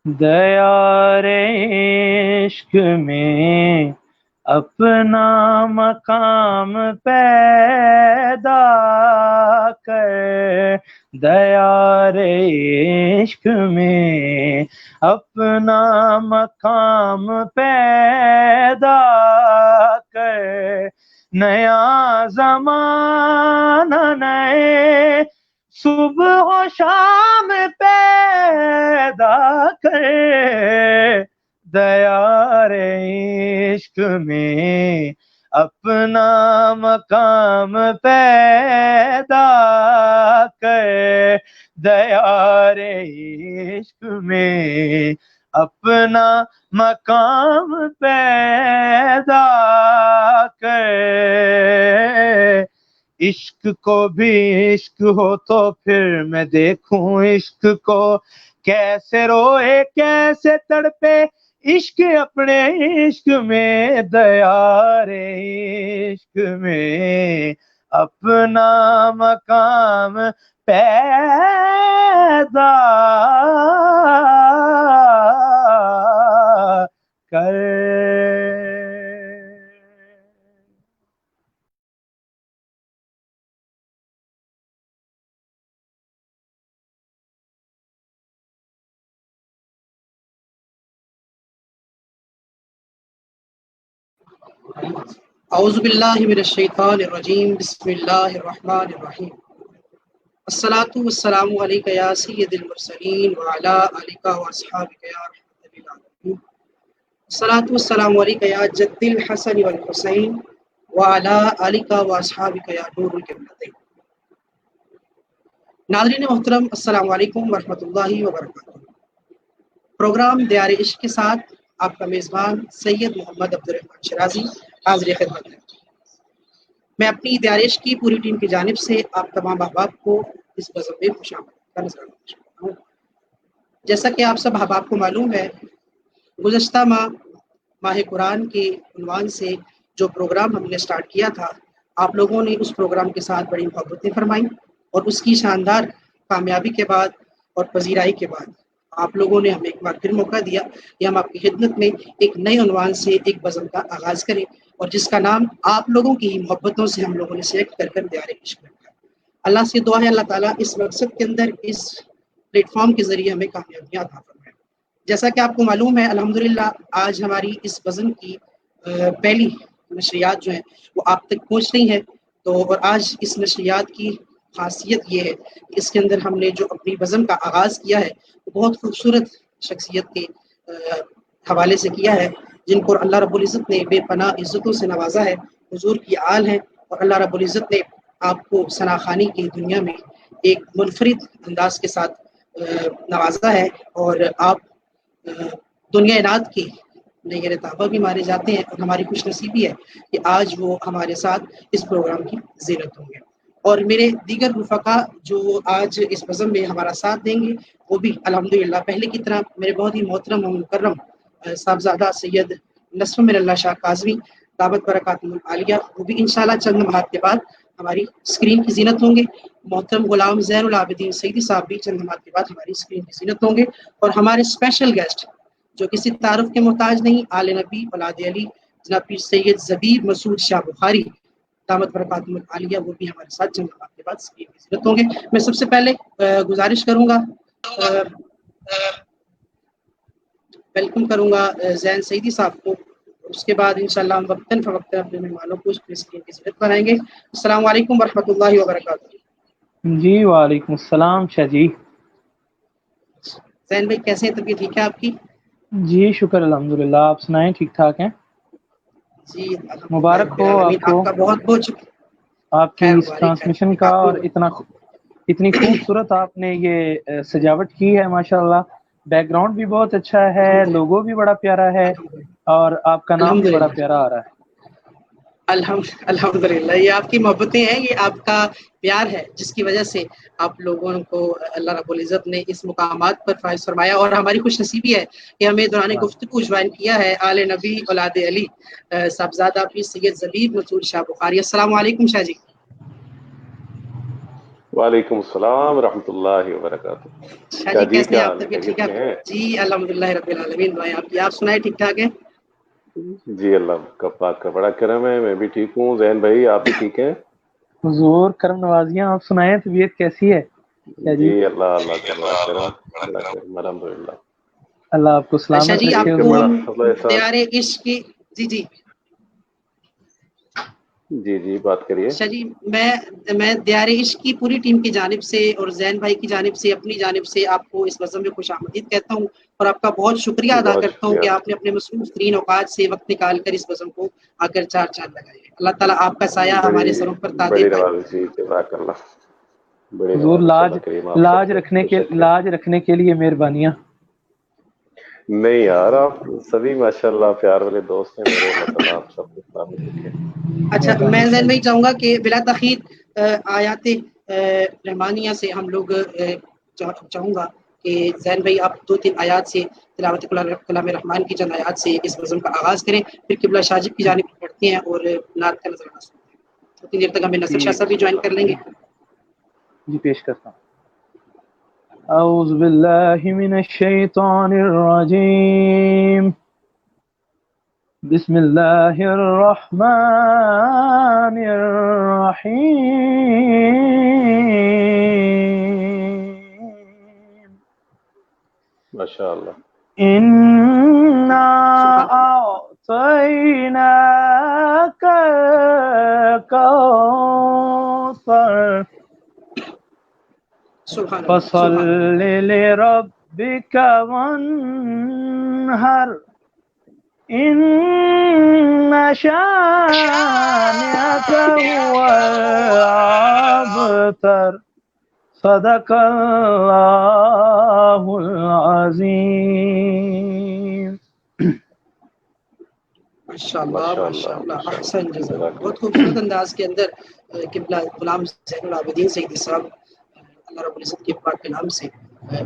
دیار عشق میں اپنا مقام پیدا کر، دیار عشق میں اپنا مقام پیدا کر، نیا زمانہ نئے صبح و شام پیدا کر، دیار عشق میں اپنا مقام پیدا کر، دیار عشق میں اپنا مقام پیدا کر۔ عشق کو بھی عشق ہو تو پھر میں دیکھوں عشق کو کیسے روئے کیسے تڑپے، عشق اپنے عشق میں، دیار عشق میں اپنا مقام پیدا کر۔ اعوذ باللہ من الشیطان الرجیم، بسم اللہ الرحمن الرحیم۔ الصلاۃ والسلام علیک یا سید المرسلین وعلی آلک واصحابک یا رحمۃ للعالمین۔ الصلاۃ والسلام علیک یا جد الحسن والحسین وعلی آلک واصحابک یا نور القبلتین۔ ناظرین محترم، السلام علیکم ورحمۃ اللہ وبرکاتہ۔ پروگرام دیار عشق کے ساتھ آپ کا میزبان سید محمد عبد الرحمن شرازی حاضر خدمت ہے۔ میں اپنی دیار عشق کی پوری ٹیم کی جانب سے آپ تمام احباب کو اس بزم میں خوش آمدید کا نذرانہ پیش کرتا ہوں۔ جیسا کہ آپ سب احباب کو معلوم ہے، گزشتہ ماہ قرآن کے عنوان سے جو پروگرام ہم نے سٹارٹ کیا تھا، آپ لوگوں نے اس پروگرام کے ساتھ بڑی محبتیں فرمائیں، اور اس کی شاندار کامیابی کے بعد اور پذیرائی کے بعد آپ لوگوں نے ہمیں ایک بار پھر موقع دیا کہ ہم آپ کی خدمت میں ایک نئے عنوان سے ایک بزم کا آغاز کریں، اور جس کا نام آپ لوگوں کی محبتوں سے ہم لوگوں نے سلیکٹ کر دیار عشق رکھا۔ اللہ سے دعا ہے اللہ تعالیٰ اس مقصد کے اندر اس پلیٹ فارم کے ذریعے ہمیں کامیابیاں عطا فرمائے۔ جیسا کہ آپ کو معلوم ہے، الحمدللہ آج ہماری اس بزم کی پہلی نشریات جو ہیں وہ آپ تک پہنچ رہی ہیں۔ تو اور آج اس نشریات کی خاصیت یہ ہے کہ اس کے اندر ہم نے جو اپنی بزم کا آغاز کیا ہے وہ بہت خوبصورت شخصیت کے حوالے سے کیا ہے، جن کو اللہ رب العزت نے بے پناہ عزتوں سے نوازا ہے، حضور کی آل ہیں، اور اللہ رب العزت نے آپ کو ثناخوانی کی دنیا میں ایک منفرد انداز کے ساتھ نوازا ہے، اور آپ دنیا نات کے نیر طابہ بھی مارے جاتے ہیں، اور ہماری خوش نصیبی ہے کہ آج وہ ہمارے ساتھ اس پروگرام کی زینت ہوں گے۔ اور میرے دیگر رفقا جو آج اس بزم میں ہمارا ساتھ دیں گے وہ بھی الحمدللہ پہلے کی طرح میرے بہت ہی محترم و مکرم صاحبزادہ سید نصر من اللہ شاہ کاظمی دعوت برکاتہ العالیہ، وہ بھی انشاءاللہ چند لمحات کے بعد ہماری اسکرین کی زینت ہوں گے۔ محترم غلام زین العابدین سیدی صاحب بھی چند لمحات کے بعد ہماری اسکرین کی زینت ہوں گے، اور ہمارے اسپیشل گیسٹ جو کسی تعارف کے محتاج نہیں، آل نبی اولاد علی جناب پیر سید زبیر مسعود شاہ بخاری دعوت برکاتہ العالیہ، وہ بھی ہمارے ساتھ چند لمحات کے بعد اسکرین کی زینت ہوں گے۔ میں سب سے پہلے گزارش کروں گا، ویلکم کروں گا زین سیدی صاحب کو، اس کے بعد انشاءاللہ ہم وقتاً فوقتاً اپنے مہمانوں کو اسکرین کی زینت بنائیں گے۔ السلام علیکم ورحمۃ اللہ وبرکاتہ۔ جی وعلیکم السلام شاہ جی۔ زین بھائی کیسے ہیں؟ طبیعت ٹھیک ہے آپ کی؟ جی شکر الحمدللہ، آپ سنائیں ٹھیک ٹھاک ہیں؟ جی مبارک ہو آپ کو، آپ کا بہت بہت شکریہ، آپ کی اس ٹرانسمیشن کا، اور اتنی خوبصورت آپ نے یہ سجاوٹ کی ہے، ماشاءاللہ بیک گراؤنڈ بھی بہت اچھا ہے، لوگو بھی بڑا پیارا ہے، اور آپ کا نام بھی بڑا پیارا آ رہا ہے۔ الحمدللہ، یہ آپ کی محبتیں ہیں، یہ آپ کا پیار ہے جس کی وجہ سے آپ لوگوں کو اللہ رب العزت نے اس مقامات پر فائز فرمایا، اور ہماری خوش نصیبی ہے کہ ہمیں دوران گفتگو جوائن کیا ہے آل نبی اولاد علی صاحبزادہ پیر سید زبیر مسعود شاہ بخاری۔ السلام علیکم شاہ جی۔ وعلیکم السلام ورحمۃ اللہ وبرکاتہ. شاہ جی کیسے ہیں آپ؟ طبیعت ٹھیک ہے؟ جی الحمدللہ رب العالمین. بھائی آپ سنائیں ٹھیک ٹھاک ہے؟ جی اللہ کا پاک کا بڑا کرم ہے، میں بھی ٹھیک ہوں. زین بھائی آپ بھی ٹھیک ہیں؟ حضور کرم نوازیاں، آپ سنائیں طبیعت کیسی ہے؟ جی اللہ کا بڑا کرم الحمدللہ. اللہ آپ کو شاہ سلامت جی آپ رکھے. کو بڑا ہم فضل احسان. دیار عشق کی جی بات کریے. شاہ جی میں دیار عشق کی پوری ٹیم کی جانب سے اور زین بھائی کی جانب سے، اپنی جانب سے آپ کو اس بزم میں خوش آمدید کہتا ہوں اور آپ کا بہت شکریہ ادا بہت کرتا ہوں شکریہ. کہ آپ نے اپنے مصروف ترین اوقات سے وقت نکال کر اس بزم کو آ کر چار چاند لگائے. اللہ تعالیٰ آپ کا سایہ ہمارے سروں پر تا بڑی دے. نوازش، جزاک اللہ. بڑی حضور نوازش، اللہ کریم آپ سب کو بے شک. لاج رکھنے کے لیے مہربانیاں. نہیں یار، آپ سبھی ماشاءاللہ پیار والے دوست ہیں میرے. اللہ تعالیٰ آپ سب کو سلامت رکھے. اچھا، میں زین بھائی چاہوں گا کہ بلا تاخیر آیات رحمانیہ سے ہم لوگ چاہوں گا کہ زین بھائی آپ 2-3 آیات سے تلاوت کلام رحمان کی چند آیات سے اس بزم کا آغاز کریں، پھر قبلہ شاجب کی جانب پڑھتے ہیں اور نعت کا نظرانہ سنتے ہیں. اتنی دیر تک ہمیں نصر شاہ صاحب بھی جوائن کر لیں گے. جی پیش کرتا ہوں. اعوذ باللہ من الشیطان الرجیم. بسم اللہ الرحمن الرحیم. ماشاءاللہ. اِنَّا أَعْطَيْنَاكَ الْكَوْثَرَ فَصَلِّ لِرَبِّكَ وَانْحَرْ إِنَّ شَانِئَكَ هُوَ الْأَبْتَرُ. صدق اللہ العظیم. ماشاءاللہ احسن جزاک. بہت خوبصورت انداز کے اندر قبلہ غلام زین العابدین سیدی صاحب اللہ رب العزت کے پاک کلام سے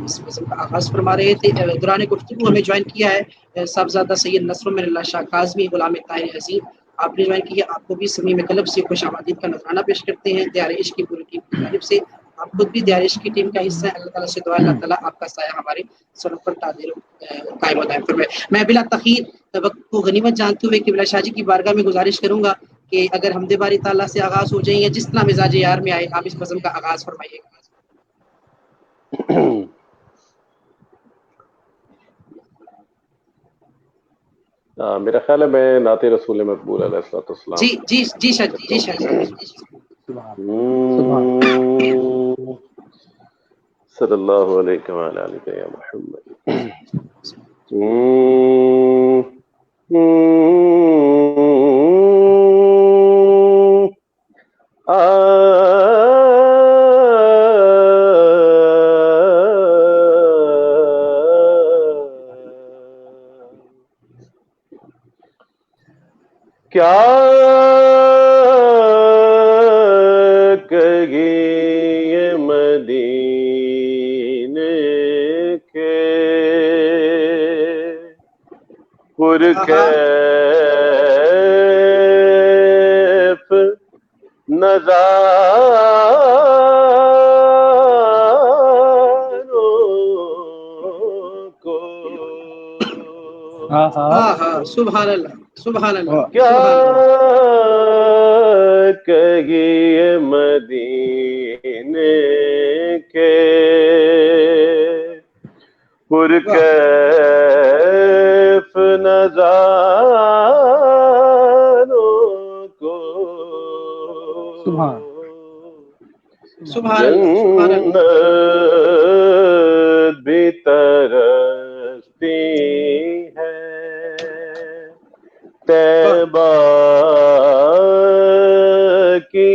اس بزم کا آغاز فرما رہے تھے. دوران گفتگو ہمیں جوائن کیا ہے صاحبزادہ سید نصر من اللہ شاہ کاظمی غلام طاہر عظیم. آپ نے جوائن کیا، آپ کو بھی صمیم قلب سے خوش آمدید کا نذرانہ پیش کرتے ہیں دیار عشق کی پوری ٹیم کی جانب سے. آپ خود بھی دیار عشق کی ٹیم کا حصہ ہیں. اللہ تعالیٰ سے دعا اللہ تعالیٰ آپ کا سایہ ہمارے سروں پر تعدیر قائم و دائم فرمائے. میں بلا تاخیر وقت کو غنیمت جانتے ہوئے قبلہ شاہ جی کی بارگاہ میں گزارش کروں گا کہ اگر حمد باری تعالیٰ سے آغاز ہو جائیں یا جس طرح مزاج یار میں آئے آپ اس بزم کا آغاز فرمائیے گا. میرا خیال ہے میں نعت رسول مقبول علیہ الصلوۃ والسلام. جی شاہ جی. صلی اللہ علیہ وآلہ یا محمد. کیا کہے یہ مدینے کے پرکیف نظاروں کو. سبحان اللہ سبحان اللہ. کیا کہیے مدینے کے پرکیف نظاروں کو. جنت بھی ترستی ہے طیبہ کی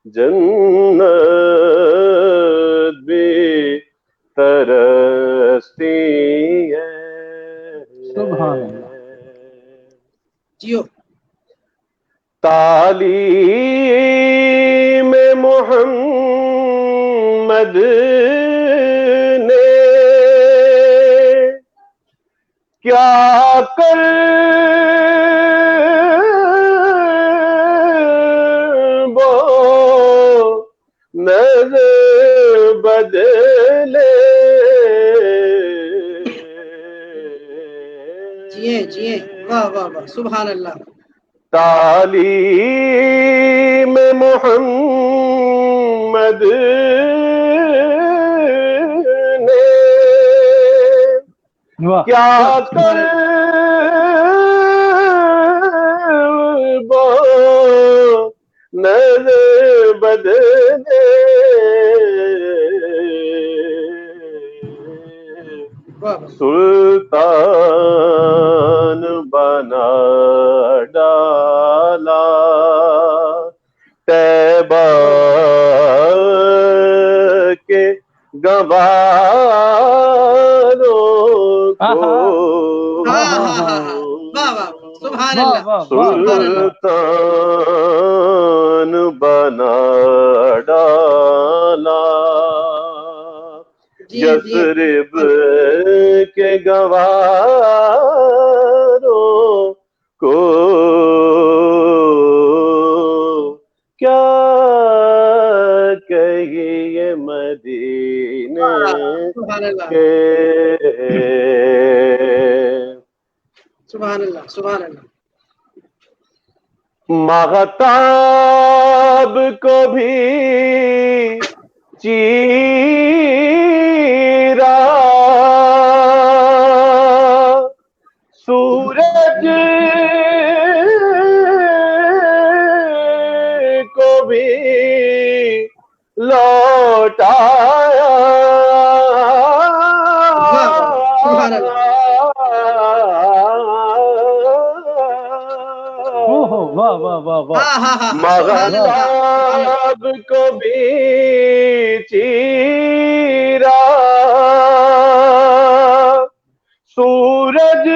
جنت بھی ترستی ہے. سبحان اللہ. تعلیم محمد نے کیا کر وہ نظر بدلے. جی واہ واہ واہ سبحان اللہ. تعلیم محمد نے کیا کر وہ نظر بدلے. سلطان بنا ڈالا طیبہ کے گواروں کو. سلطان بنا ڈالا یثرب کے گواروں کو. کیا کہیے مدینے کے. سبحان اللہ سبحان اللہ. ماہتاب کو بھی چیرا سورج کو بھی لوٹایا. مغتاب کو بھی چیرا سورج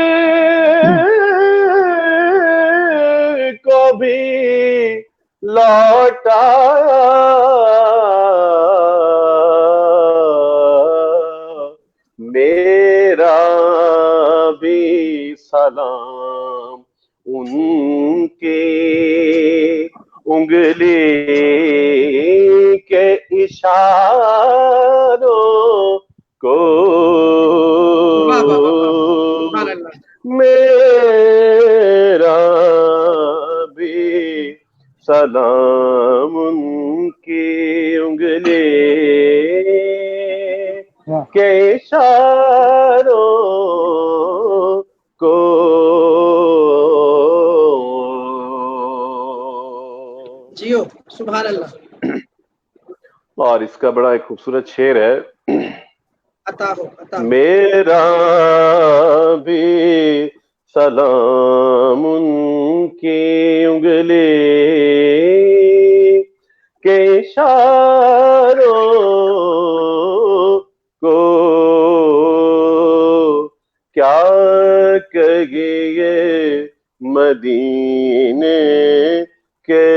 کو بھی لوٹایا. میرا بھی سلام ان کی انگلی کے اشاروں کو. میرا بھی سلام ان کی انگلی کے اشاروں کو. جیو سبحان اللہ. اور اس کا بڑا ایک خوبصورت شعر ہے. عطا ہو. میرا بھی سلام ان کی انگلی کے اشاروں کو. کیا کہیے مدینے کے.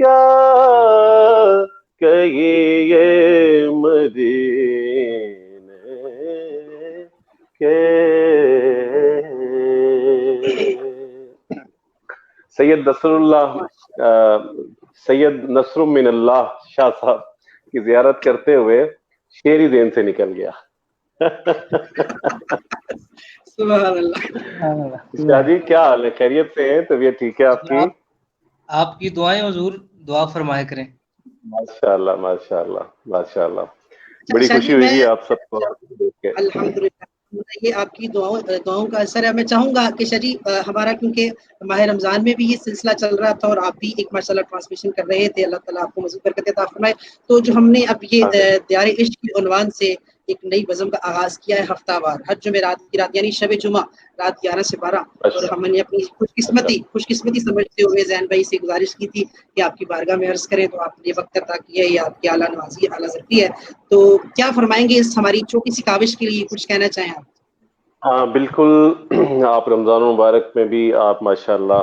کیا کہیے مدینے کے. سید نصر من اللہ شاہ صاحب کی زیارت کرتے ہوئے شعر ہی ذہن سے نکل گیا. سبحان اللہ. شاہ جی کیا حال ہے؟ خیریت سے ہیں؟ طبیعت ٹھیک ہے آپ کی؟ آپ کی دعائیں حضور دعا فرمایا کریں. ماشاء اللہ ماشاء اللہ ماشاء اللہ. بڑی خوشی ہوئی گی آپ سب کو دیکھ کے. الحمدللہ. یہ آپ کی دعاؤں کا اثر ہے. میں چاہوں گا کہ شاہ جی ہمارا کیونکہ ماہ رمضان میں بھی یہ سلسلہ چل رہا تھا اور آپ بھی ایک ماشاءاللہ ٹرانسمیشن کر رہے تھے. اللہ تعالیٰ آپ کو مزید برکت عطا فرمائے. تو جو ہم نے اب یہ دیار عشق کے عنوان سے ایک نئی بزم کا آغاز کیا ہے ہفتہ وار ہر جمعرات کی رات یعنی شب جمعہ رات 11 سے 12. اور ہم نے اپنی خوش قسمتی سمجھتے ہوئے زین بھائی سے گزارش کی تھی کہ آپ کی بارگاہ میں عرض کریں تو آپ نے وقت عطا کیا ہے. یہ آپ کی اعلیٰ نوازی اعلیٰ ظرفی ہے. تو کیا فرمائیں گے اس ہماری چھوٹی سی کاوش کے لیے کچھ کہنا چاہیں آپ؟ ہاں بالکل. آپ رمضان المبارک میں بھی آپ ماشاءاللہ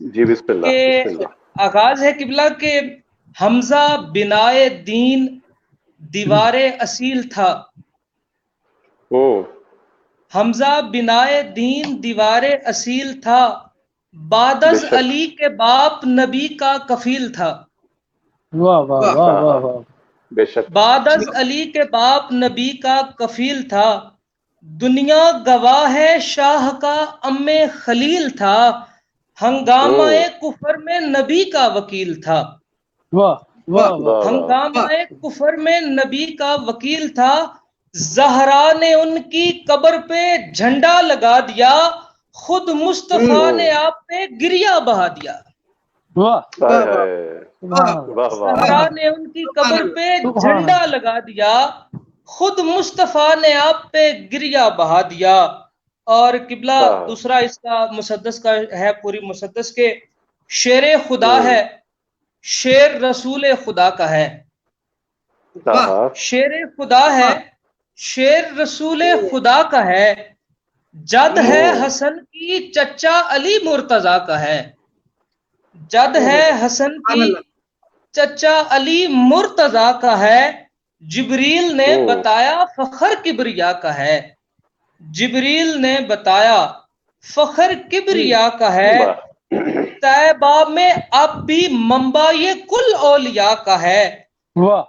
جی بسم اللہ. آغاز ہے قبلہ کے حمزہ بنائے دین دیوار اصیل تھا. حمزہ بنائے دین دیوار اصیل تھا. بعد از علی کے باپ نبی کا کفیل تھا. واہ واہ واہ واہ واہ. بے شک. بعد از علی کے باپ نبی کا کفیل تھا. دنیا گواہ ہے شاہ کا ام خلیل تھا. ہنگامہ کفر میں نبی کا وکیل تھا. واہ واہ واہ. ہنگامہ کفر میں نبی کا وکیل تھا. زہرا نے ان کی قبر پہ جھنڈا لگا دیا. خود مصطفیٰ نے آپ پہ گریا بہا دیا. زہرا نے ان کی قبر پہ جھنڈا لگا دیا. خود مصطفیٰ نے آپ پہ گریا بہا دیا. اور قبلہ دوسرا اس کا مسدس کا ہے، پوری مسدس کے شیر خدا ہے، شیر رسول خدا کا ہے. شیر خدا ہے، شیر رسول خدا کا ہے. جد ہے حسن کی چچا علی مرتضیٰ کا ہے. جد ہے حسن کی چچا علی مرتضیٰ کا ہے. جبریل نے بتایا فخر کبریا کا ہے. جبریل نے بتایا فخر کبریا کا ہے. طیبہ میں اب بھی منبع یہ کل اولیاء کا ہے.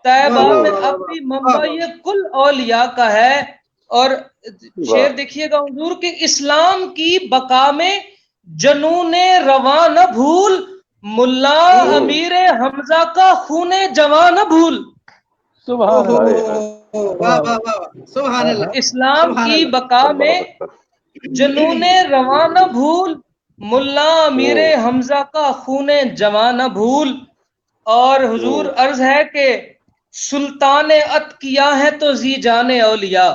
طیبہ میں اب بھی منبع یہ کل اولیاء کا ہے. اور شعر دیکھیے گا حضور کے اسلام کی بقا میں جنون رواں نہ بھول. ملا امیر حمزہ کا خون جواں نہ بھول. سبحان اللہ. اسلام کی بقا میں جنون رواں نہ بھول. ملا امیر حمزہ کا خون جواں نہ بھول. اور حضور عرض ہے کہ سلطان اتقیا ہے تو زی جان اولیاء.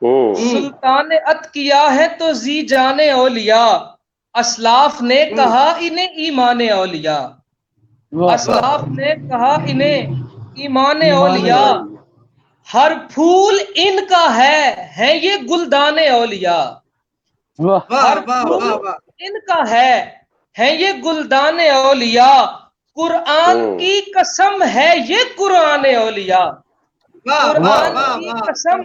سلطان اتقیا ہے تو زی جان اولیاء. اسلاف نے کہا انہیں ایمان اولیاء. اسلاف نے کہا انہیں ایمان اولیاء. ہر پھول ان کا ہے یہ گلدان اولیاء. ہر پھول ان کا ہے یہ گلدان اولیاء. قرآن کی قسم ہے یہ قرآن اولیاء. قرآن کی قسم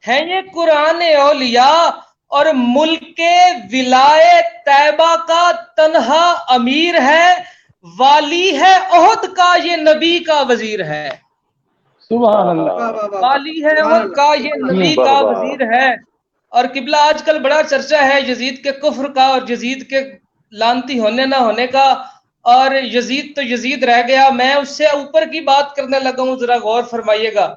ہے یہ قرآن اولیاء. اور ملک ولائے طیبہ کا تنہا امیر ہے. والی ہے عہد کا یہ نبی کا وزیر ہے. سبحان اللہ. والی ہے عہد کا یہ نبی کا وزیر ہے. اور قبلہ آج کل بڑا چرچا ہے یزید کے کفر کا اور یزید کے لانتی ہونے نہ ہونے کا. اور یزید تو یزید رہ گیا، میں اس سے اوپر کی بات کرنے لگا ہوں. ذرا غور فرمائیے گا.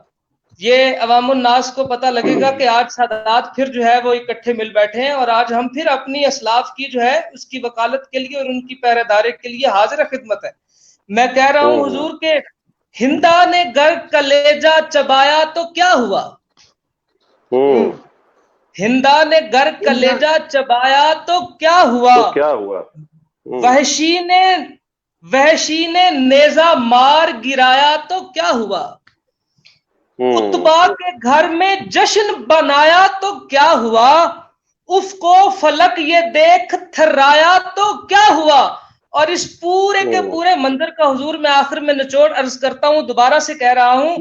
یہ عوام الناس کو پتہ لگے گا کہ آج سادات پھر جو ہے وہ اکٹھے مل بیٹھے ہیں اور آج ہم پھر اپنی اسلاف کی جو ہے اس کی وکالت کے لیے اور ان کی پہرے داری کے لیے حاضر خدمت ہے. میں کہہ رہا ہوں حضور کے ہندا نے گر کلیجہ چبایا تو کیا ہوا. ہندا نے گر کلیجہ چبایا تو کیا ہوا. وحشی نے نیزہ مار گرایا تو کیا ہوا. اتبا کے گھر میں جشن بنایا تو کیا ہوا. اف کو فلک یہ دیکھ تھرایا تو کیا ہوا. اور اس پورے کے پورے منظر کا حضور میں آخر میں نچوڑ عرض کرتا ہوں، دوبارہ سے کہہ رہا ہوں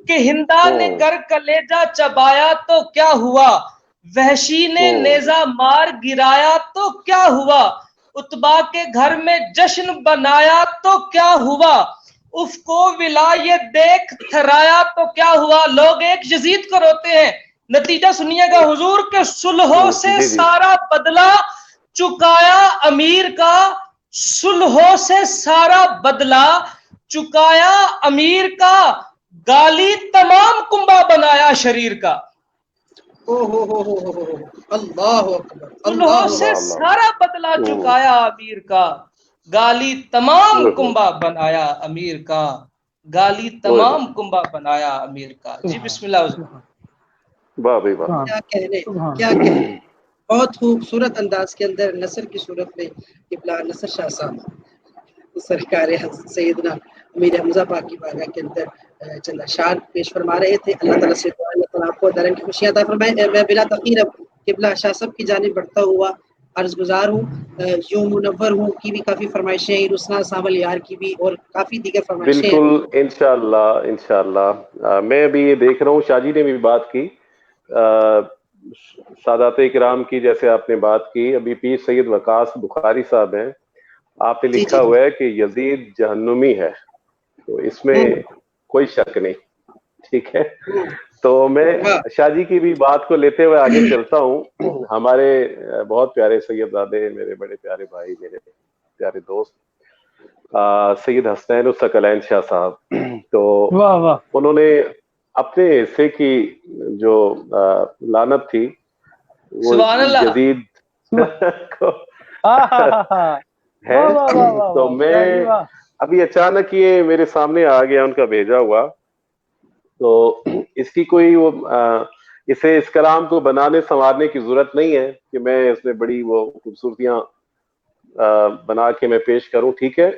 کہ ہندا نے گر کلیجہ چبایا تو کیا ہوا. وحشی نے نیزہ مار گرایا تو کیا ہوا. اتبا کے گھر میں جشن بنایا تو کیا ہوا. اف کو ولایت دیکھ تھرایا تو کیا ہوا. لوگ ایک یزید کو روتے ہیں، نتیجہ سنیے گا حضور کے صلحوں سے سارا بدلہ چکایا امیر کا. صلحوں سے سارا بدلہ چکایا امیر کا. گالی تمام کنبا بنایا شریر کا. اللہ اکبر. صلحوں سے سارا بدلہ چکایا امیر کا. گالی تمام کنبا بنایا امیر کا. گالی تمام کنبا بنایا امیر کا. جی بسم اللہ. کیا کہنے بہت خوبصورت انداز کے اندر نثر کی صورت میں قبلہ نصر شاہ صاحب سرکار سیدنا امیر حمزہ پاک کی بارگاہ کے اندر چند اشعار پیش فرما رہے تھے. اللہ تعالیٰ سے دعا اللہ تعالیٰ آپ کو دارین کی خوشیاں عطا فرمائے. میں بلا تاخیر اب قبلہ شاہ صاحب کی جانب بڑھتا ہوا عرض گزار ہوں. یوں منور ہوں کی بھی کافی فرمائشیں ہیں, رسنا ساول یار کی بھی, اور کافی دیگر فرمائشیں ہیں. بالکل انشاءاللہ میں ابھی یہ دیکھ رہا ہوں, شاہ جی نے بھی بات کی, سادات کرام کی جیسے آپ نے بات کی. ابھی پیر سید وقاص بخاری صاحب ہیں, آپ نے لکھا ہوا ہے کہ یزید جہنمی ہے, تو اس میں کوئی شک نہیں. ٹھیک ہے, تو میں شاہ جی کی بھی بات کو لیتے ہوئے آگے چلتا ہوں. ہمارے بہت پیارے سید زادے, میرے بڑے پیارے بھائی, میرے پیارے دوست سید حسنین الثقلین شاہ صاحب, تو انہوں نے اپنے حصے کی جو لعنت تھی وہ یزید کو ہے. تو میں ابھی اچانک یہ میرے سامنے آ گیا ان کا بھیجا ہوا, تو اس کی کوئی وہ اسے اس کلام کو بنانے سنوارنے کی ضرورت نہیں ہے کہ میں اس میں بڑی وہ خوبصورتیاں بنا کے میں پیش کروں. ٹھیک ہے,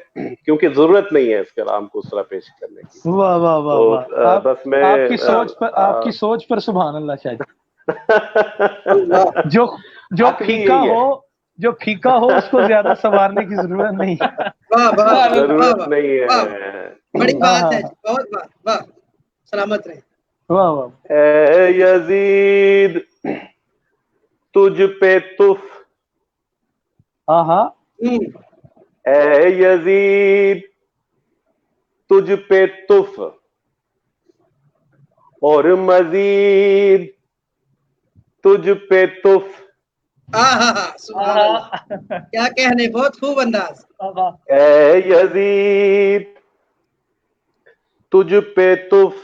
کیونکہ ضرورت نہیں ہے اس کلام کو اس طرح پیش کرنے کی. واہ واہ واہ واہ, بس میں آپ کی سوچ پر سبحان اللہ شاہ جی. جو پھیکا ہو, جو پھیکا ہو اس کو زیادہ سنوارنے کی ضرورت نہیں. ضرورت نہیں ہے. بڑی بات ہے, بہت بات, واہ, سلامت رہے. واہ واہ. اے یزید تجھ پہ تف, ہاں ہاں, اے یزید تجھ پہ تف, اور مزید تجھ پہ تف. سبحان اللہ, کیا کہنے, بہت خوب انداز. اے یزید تجھ پہ تف,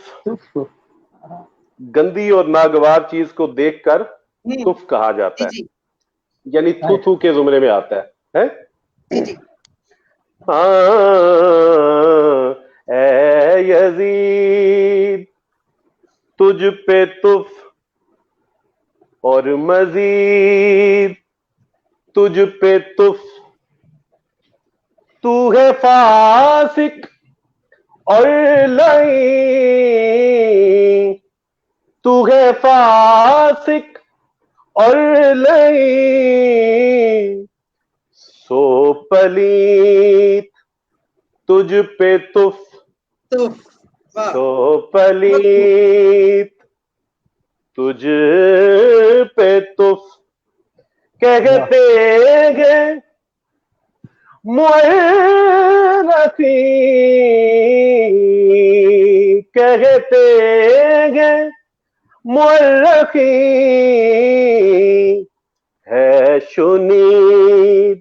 گندی اور ناگوار چیز کو دیکھ کر تف کہا جاتا ہے, یعنی تھو تھو کے زمرے میں آتا ہے. ہاں اے یزید تجھ پہ تف, اور مزید تجھ پہ تف. تو ہے فاسق اور لعین, تو ہے فاسق اور لعین, سو پلیت تجھ پہ تف, سو پلیت تجھ پہ تف. کہتے گے مورخین, کہتے گے مورخین, ہے شنید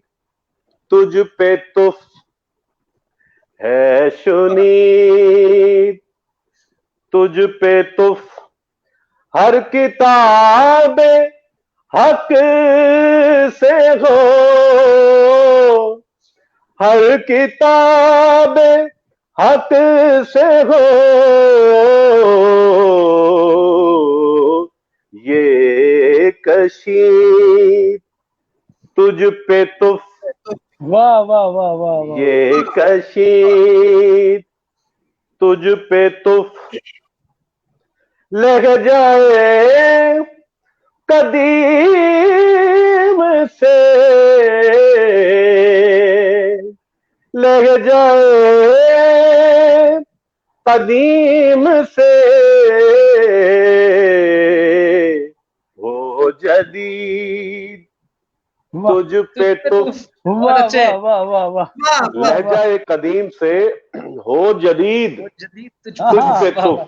تجھ پہ تف, ہے شنید تجھ پہ تف. ہر کتاب حق سے ہو, ہر کتاب حق سے ہو, یہ کشید تجھ پہ تف. واہ واہ واہ واہ, یہ کشید تجھ پہ تف. لگ جائے قدیم سے, لگ جائے قدیم سے, ہو جدید تجھ پہ تف. لہجہ قدیم سے ہو جدید تجھ پہ تف.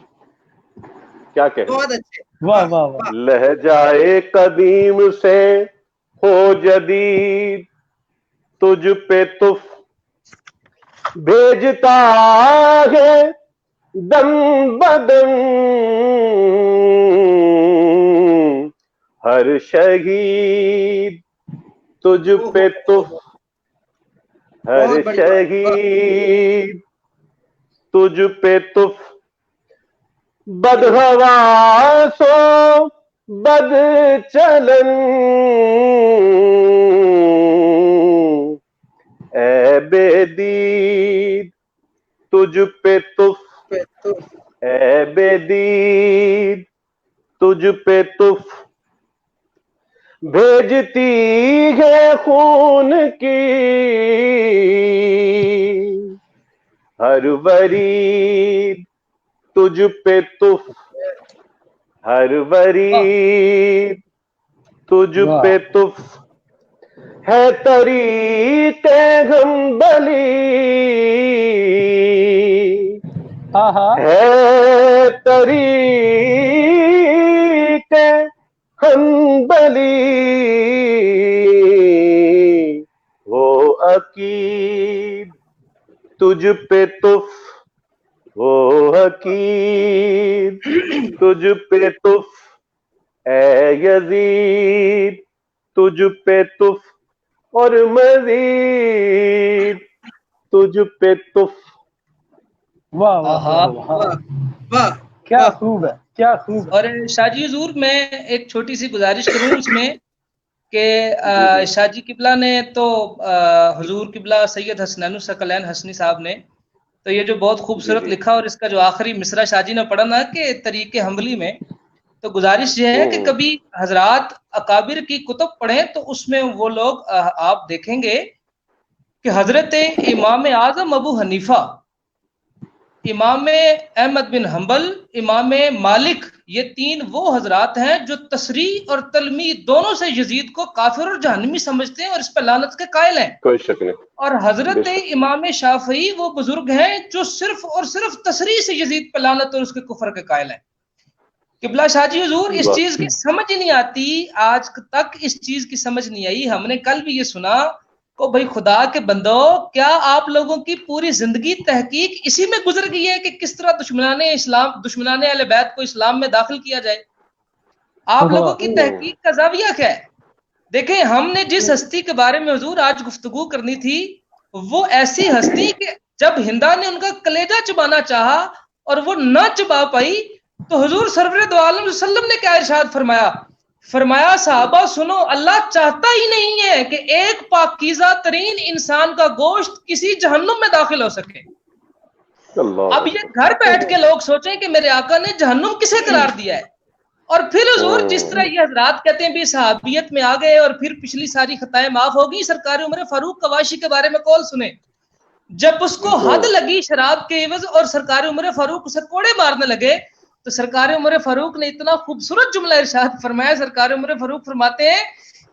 کیا کہ لہجہ قدیم سے ہو جدید تجھ پہ تف. بھیجتا ہے دم بدم ہر شہید تجھ پہ تف, ہر شہید تجھ پہ تف. بدحواس و بد چلن, اے بے دید تجھ پہ تف, اے بے دید تجھ پہ تف. بھیجتی ہے خون کی ہر ورید تجھ پہ تف، ہر ورید تجھ پہ تف، ہے طریق حنبلی، ہے طریق حنبلی، وہ عقید تجھ پہ تف، وہ عقید تجھ پہ تف، اے یزید تجھ پہ تف، اور مزید تجھ پہ تف۔ واہ واہ واہ واہ، کیا خوب ہے، کیا خوب ہے۔ اور شاہ جی حضور میں ایک چھوٹی سی گزارش کروں اس میں کہ شاہ جی قبلہ نے تو حضور قبلہ سید حسنین الثقلین حسنی صاحب نے تو یہ جو بہت خوبصورت لکھا، اور اس کا جو آخری مصرع شاہ جی نے پڑھا نا کہ طریق حنبلی میں، تو گزارش یہ ہے کہ کبھی حضرات اکابر کی کتب پڑھیں تو اس میں وہ لوگ آپ دیکھیں گے کہ حضرت امام اعظم ابو حنیفہ، امام احمد بن حنبل، امام مالک، یہ تین وہ حضرات ہیں جو تصریح اور تلمیح دونوں سے یزید کو کافر اور جہنمی سمجھتے ہیں اور اس پہ لعنت کے قائل ہیں۔ کوئی شک نہیں۔ اور حضرت امام شافعی وہ بزرگ ہیں جو صرف اور صرف تصریح سے یزید پہ لعنت اور اس کے کفر کے قائل ہیں۔ قبلہ شاہ جی حضور اس چیز کی سمجھ نہیں آتی، آج تک اس چیز کی سمجھ نہیں آئی۔ ہم نے کل بھی یہ سنا کہ بھائی خدا کے بندو، کیا آپ لوگوں کی پوری زندگی تحقیق اسی میں گزر گئی ہے کہ کس طرح دشمنان اسلام، دشمنان اہل بیت کو اسلام میں داخل کیا جائے؟ آپ لوگوں کی تحقیق کا زاویہ کیا ہے؟ دیکھیں، ہم نے جس ہستی کے بارے میں حضور آج گفتگو کرنی تھی، وہ ایسی ہستی کہ جب ہندا نے ان کا کلیجہ چبانا چاہا اور وہ نہ چبا پائی، تو حضور سرور دو عالم صلی اللہ علیہ وسلم نے کیا ارشاد فرمایا؟ فرمایا صحابہ سنو، اللہ چاہتا ہی نہیں ہے کہ ایک پاکیزہ ترین انسان کا گوشت کسی جہنم میں داخل ہو سکے۔ اب یہ گھر بیٹھ کے لوگ سوچیں کہ میرے آقا نے جہنم کسے قرار دیا ہے؟ اور پھر حضور جس طرح یہ حضرات کہتے ہیں بھی صحابیت میں آ گئے اور پھر پچھلی ساری خطائیں معاف ہوگی، سرکار عمر فاروق کواشی کے بارے میں قول سنیں، جب اس کو حد لگی شراب کے عوض اور سرکار عمر فاروق اسے کوڑے مارنے لگے، تو سرکار عمر فاروق نے اتنا خوبصورت جملہ ارشاد فرمایا۔ سرکار عمر فاروق فرماتے ہیں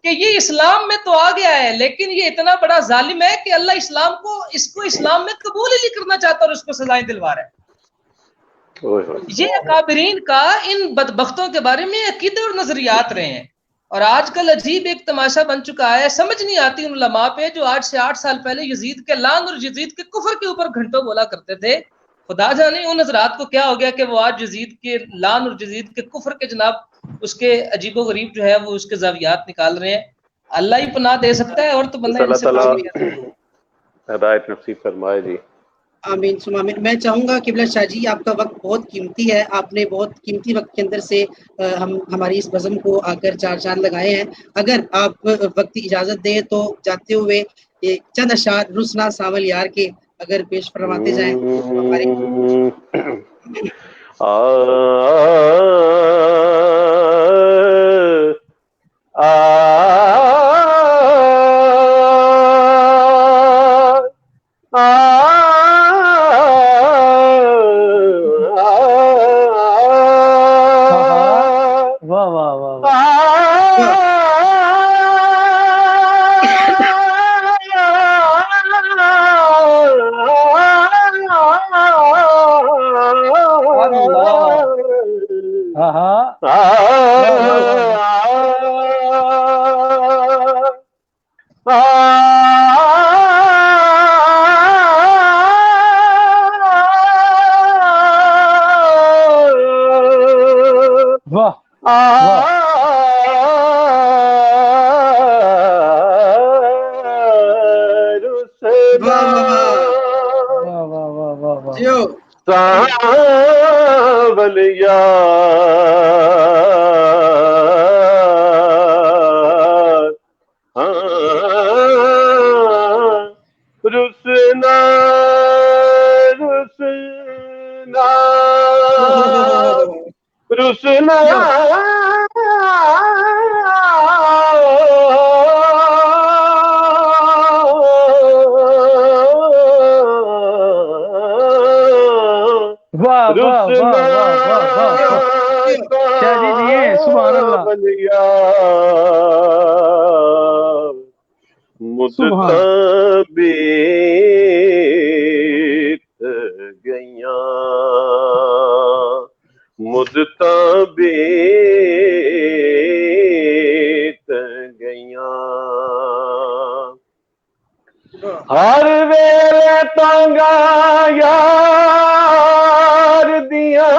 کہ یہ اسلام میں تو آ گیا ہے، لیکن یہ اتنا بڑا ظالم ہے کہ اللہ اسلام کو اسلام میں قبول ہی نہیں کرنا چاہتا اور اس کو سزائیں دلوا رہا ہے۔ یہ اکابرین کا ان بدبختوں کے بارے میں عقیدے اور نظریات رہے ہیں، اور آج کل عجیب ایک تماشا بن چکا ہے، سمجھ نہیں آتی ان علماء پہ جو آج سے 8 سال پہلے یزید کے لعن اور یزید کے کفر کے اوپر گھنٹوں بولا کرتے تھے۔ خدا جانے ان حضرات کو کیا ہو گیا کہ وہ آج یزید کے لعن اور یزید کے کفر کے جناب اس کے عجیب و غریب جو ہے وہ اس کے زاویات نکال رہے ہیں۔ اللہ ہی پناہ دے سکتا ہے، اور تو بندہ ان سے کچھ نہیں کہہ سکتا۔ ہدایت نصیب فرمائے جی۔ آمین ثم آمین۔ میں چاہوں گا قبلہ شاہ جی، آپ کا وقت بہت قیمتی ہے، آپ نے بہت قیمتی وقت کے اندر سے ہماری اس بزم کو آ کر 4 چاند لگائے ہیں۔ اگر آپ وقتی اجازت دیں تو جاتے ہوئے چند اشعار رسنا ساول یار کے اگر پیش فرماتے جائیں ہمارے ساول یار رسنا رسنا رسنا واہ واہ واہ واہ شاہ جی جی سبحان اللہ مدتابیت گئیاں مدتابیت گئیاں ہر ویلے تانگا یار دیاں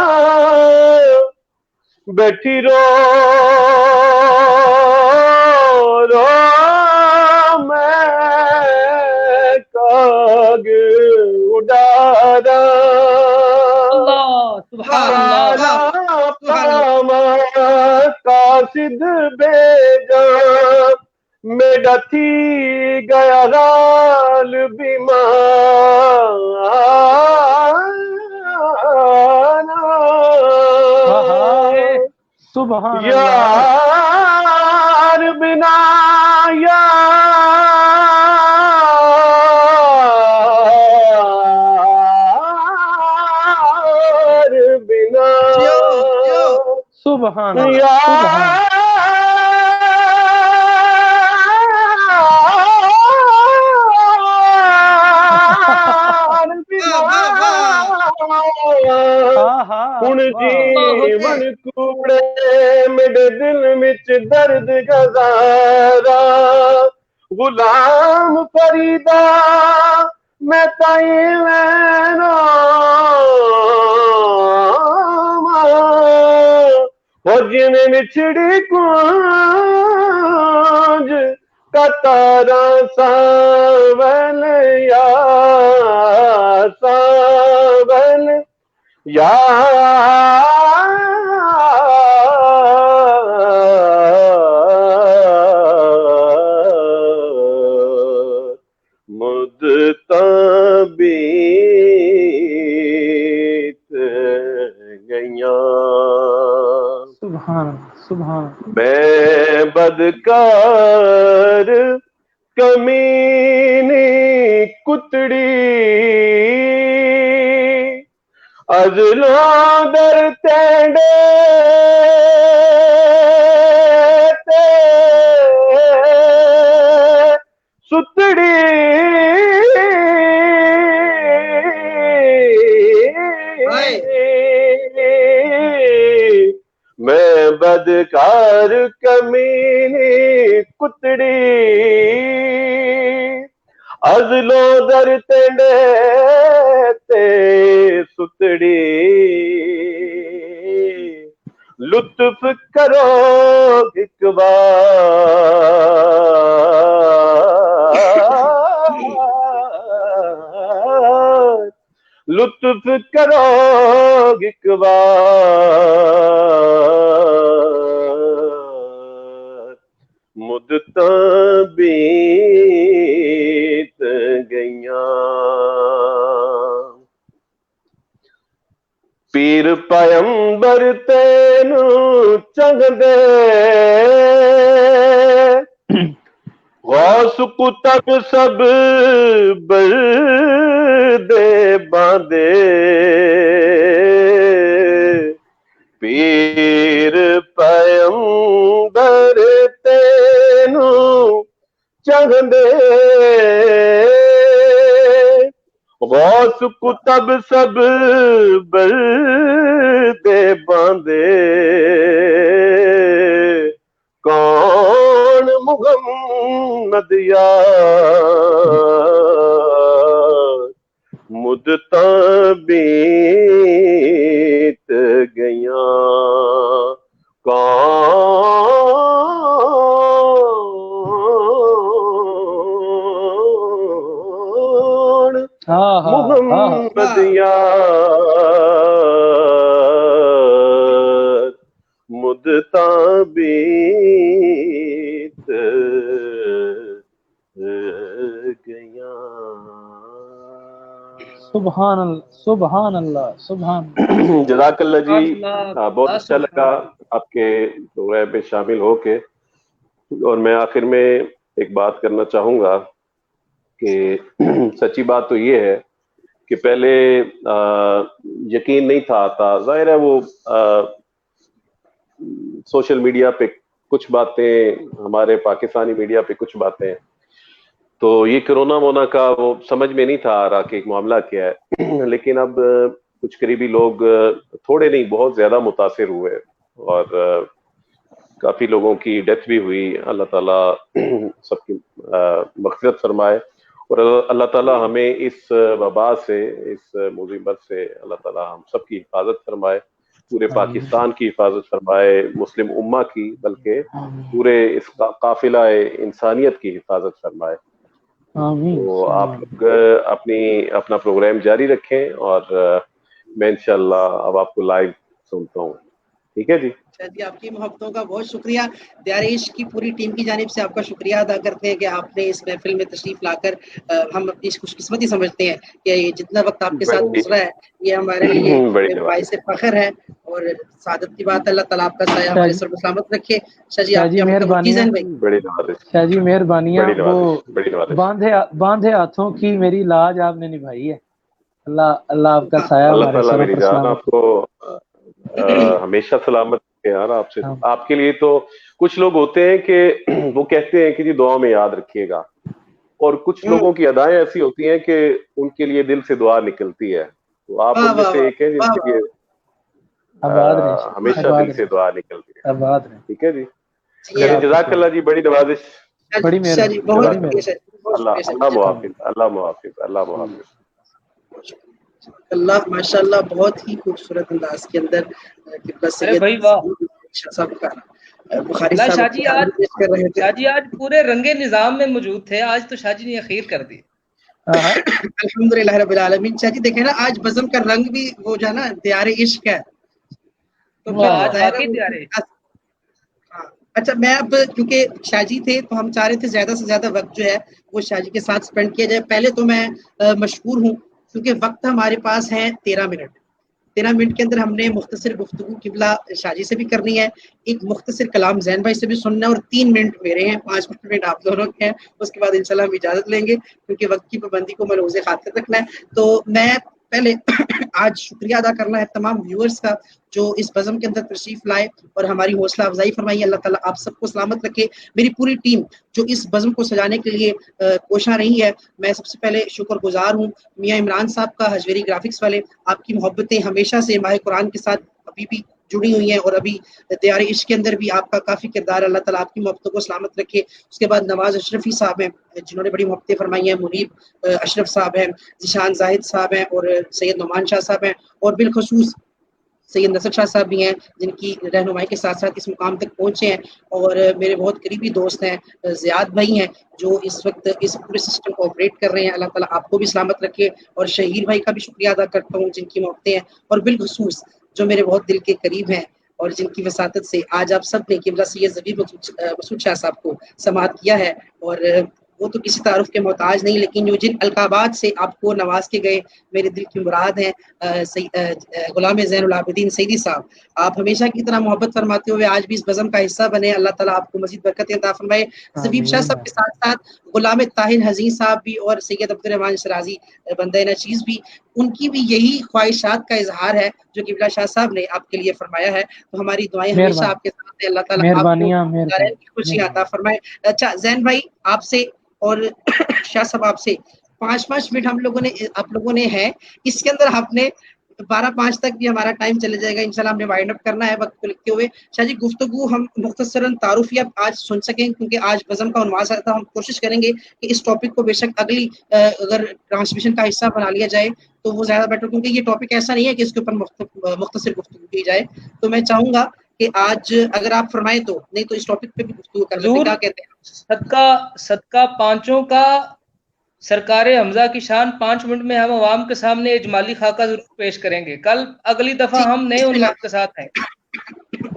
بیٹھی رو رو میں کاگ اڈارا قاصد بیجان میڈا تھی گیا غال بیمار سبحان یار بنا یار بنا سبحان ہن جیون کوڑے میرے دل وچ درد گزارا غلام فریدا میں تائیں لینا ہو جن نچڑی کونج کتارا ساول یا ساول یا مدتابیت گئیاں سبحان سبحان میں بدکار کمینی کتڑی ازلوں در تینڈے تے ستڑی میں بدکار کمینی کتڑی ازلوں در تینڈے تے ستڑی لطف کرو ایک بار لطف کرو ایک بار مدتابیت گئیاں پیر پیمبر تینو چنگدے غوث کتب سب بردے باندے پیر پیمبر تینو چنگدے غوث کتب سب بردے باندے کون محمد یار مدتابیت گئیاں کون محمد یار مدتابیت گئیاں سبحان اللہ سبحان اللہ سبحان جزاک اللہ جی بہت اچھا لگا آپ کے پروگرام میں شامل ہو کے اور میں آخر میں ایک بات کرنا چاہوں گا کہ سچی بات تو یہ ہے کہ پہلے یقین نہیں تھا آتا. ظاہر ہے وہ سوشل میڈیا پہ کچھ باتیں, ہمارے پاکستانی میڈیا پہ کچھ باتیں, تو یہ کرونا وونا کا وہ سمجھ میں نہیں تھا آ رہا کہ ایک معاملہ کیا ہے. لیکن اب کچھ قریبی لوگ, تھوڑے نہیں بہت زیادہ متاثر ہوئے اور کافی لوگوں کی ڈیتھ بھی ہوئی. اللہ تعالیٰ سب کی مغفرت فرمائے, اور اللہ تعالیٰ ہمیں اس وبا سے, اس مصیبت سے اللہ تعالیٰ ہم سب کی حفاظت فرمائے, پورے پاکستان کی حفاظت فرمائے, مسلم امہ کی, بلکہ پورے اس قافلہ انسانیت کی حفاظت فرمائے. تو آپ لوگ اپنا پروگرام جاری رکھیں, اور میں انشاءاللہ اب آپ کو لائیو سنتا ہوں. ٹھیک ہے جی. جی, آپ کی محبتوں کا بہت شکریہ. دیار عشق کی پوری ٹیم کی جانب سے آپ کا شکریہ ادا کرتے ہیں کہ آپ نے اس محفل میں تشریف لا کر, ہم اپنی خوش قسمتی سمجھتے ہیں کہ یہ جتنا وقت آپ کے ساتھ گزرا ہے یہ ہمارے لیے باعث فخر ہے اور سعادت کی بات ہے. اللہ تعالیٰ آپ کا سایہ ہمارے سر پہ سلامت رکھے. شاہ جی, آپ کی مہربانیاں, شاہ جی مہربانیاں, وہ باندھے ہاتھوں کی میری لاج آپ نے نبھائی ہے. اللہ آپ کا سایہ ہمارے سر پر سلامت. آپ کو ہمیشہ سلامت یار. آپ کے لیے تو کچھ لوگ ہوتے ہیں کہ وہ کہتے ہیں کہ جی دعا میں یاد رکھیے گا, اور کچھ لوگوں کی ادائیں ایسی ہوتی ہیں کہ ان کے لیے دل سے دعا نکلتی ہے. تو آپ ان میں سے ایک ہیں جن کے لیے ہمیشہ دل سے دعا نکلتی ہے. ٹھیک ہے جی, جزاک اللہ جی, بڑی نوازش, بڑی مہربانی. اللہ محافظ, اللہ محافظ, اللہ محافظ. اللہ ماشاء اللہ بہت ہی خوبصورت انداز کے اندر شاہ جی آج پورے رنگے نظام میں موجود تھے, آج تو شاہ جی نے اخیر کر دی. الحمدللہ رب العالمین. شاہ جی دیکھیں نا, آج بزم کا رنگ بھی وہ جو ہے نا دیار عشق ہے. اچھا, میں اب کیونکہ شاہ جی تھے تو ہم چاہ رہے تھے زیادہ سے زیادہ وقت جو ہے وہ شاہ جی کے ساتھ سپینڈ کیا جائے. پہلے تو میں مشکور ہوں کیونکہ وقت ہمارے پاس ہے 13 منٹ. 13 منٹ کے اندر ہم نے مختصر گفتگو قبلہ شاہ جی سے بھی کرنی ہے, ایک مختصر کلام زین بھائی سے بھی سننا ہے, اور 3 منٹ میرے ہیں, 5 منٹ آپ دونوں کے ہیں. اس کے بعد انشاءاللہ ہم اجازت لیں گے کیونکہ وقت کی پابندی کو ملحوظ خاطر رکھنا ہے. تو میں پہلے آج شکریہ ادا کرنا ہے تمام ویورز کا جو اس بزم کے اندر تشریف لائے اور ہماری حوصلہ افزائی فرمائی. اللہ تعالیٰ آپ سب کو سلامت رکھے. میری پوری ٹیم جو اس بزم کو سجانے کے لیے کوشاں رہی ہے, میں سب سے پہلے شکر گزار ہوں. میاں عمران صاحب کا, حجویری گرافکس والے, آپ کی محبتیں ہمیشہ سے ماہ قرآن کے ساتھ ابھی بھی جڑی ہوئی ہیں, اور ابھی دیار عشق کے اندر بھی آپ کا کافی کردار. اللہ تعالیٰ آپ کی محبتوں کو سلامت رکھے. اس کے بعد نواز اشرفی صاحب ہیں جنہوں نے بڑی محبتیں فرمائی ہیں, منیب اشرف صاحب ہیں, ذیشان زاہد صاحب ہیں, اور سید نعمان شاہ صاحب ہیں, اور بالخصوص سید نصر شاہ صاحب بھی ہیں جن کی رہنمائی کے ساتھ ساتھ اس مقام تک پہنچے ہیں. اور میرے بہت قریبی دوست ہیں زیاد بھائی ہیں جو اس وقت اس پورے سسٹم کو آپریٹ کر رہے ہیں. اللہ تعالیٰ آپ کو بھی سلامت رکھے. اور شہیر بھائی کا بھی شکریہ ادا کرتا ہوں جن کی محبتیں ہیں, اور بالخصوص جو میرے بہت دل کے قریب ہیں اور جن کی وساطت سے آج آپ سب نے قبلہ سید ظفیر مسعود شاہ صاحب کو سماعت کیا ہے. اور وہ تو کسی تعارف کے محتاج نہیں, لیکن جو جن القابات سے آپ کو نواز کے گئے میرے دل کی مراد ہیں, غلام زین العابدین سیدی صاحب, آپ ہمیشہ کی طرح محبت فرماتے ہوئے آج بھی اس بزم کا حصہ بنے. اللہ تعالیٰ آپ کو مزید برکتیں عطا فرمائے. ظفیر شاہ صاحب کے ساتھ ساتھ غلام طاہر حزین صاحب بھی اور سید عبد الرحمان شرازی بندہ نچیز بھی, ان کی بھی یہی خواہشات کا اظہار ہے جو قبلہ شاہ صاحب نے آپ کے لیے فرمایا ہے. تو ہماری دعائیں ہمیشہ آپ کے ساتھ ہیں. اللہ تعالیٰ آپ کو خوشی عطا فرمائے. اچھا زین بھائی آپ سے اور شاہ صاحب آپ سے 5 منٹ ہم لوگوں نے آپ لوگوں نے ہے, اس کے اندر آپ نے 12:05 تک بھی ہمارا ٹائم چلے جائے گا انشاءاللہ. ہم نے وائنڈ اپ کرنا ہے وقت کو لکھتے ہوئے. شاہ جی گفتگو ہم مختصراً تعارفیہ آج سن سکیں کیونکہ آج بزم کا عنوان تھا. ہم کوشش کریں گے کہ اس ٹاپک کو بے شک اگلی اگر ٹرانسمیشن کا حصہ بنا لیا جائے تو وہ زیادہ بیٹر, کیونکہ یہ ٹاپک ایسا نہیں ہے کہ اس کے اوپر مختصر گفتگو کی جائے. تو میں چاہوں گا کہ آج اگر آپ فرمائیں تو, نہیں تو اس ٹاپک پہ بھی گفتگو کر لیتے ہیں. کیا کہتے ہیں؟ صدقہ پانچوں کا سرکار حمزہ کی شان 5 منٹ میں ہم عوام کے سامنے اجمالی خاکہ ضرور پیش کریں گے. کل اگلی دفعہ ہم نئے عنوان کے ساتھ ہیں.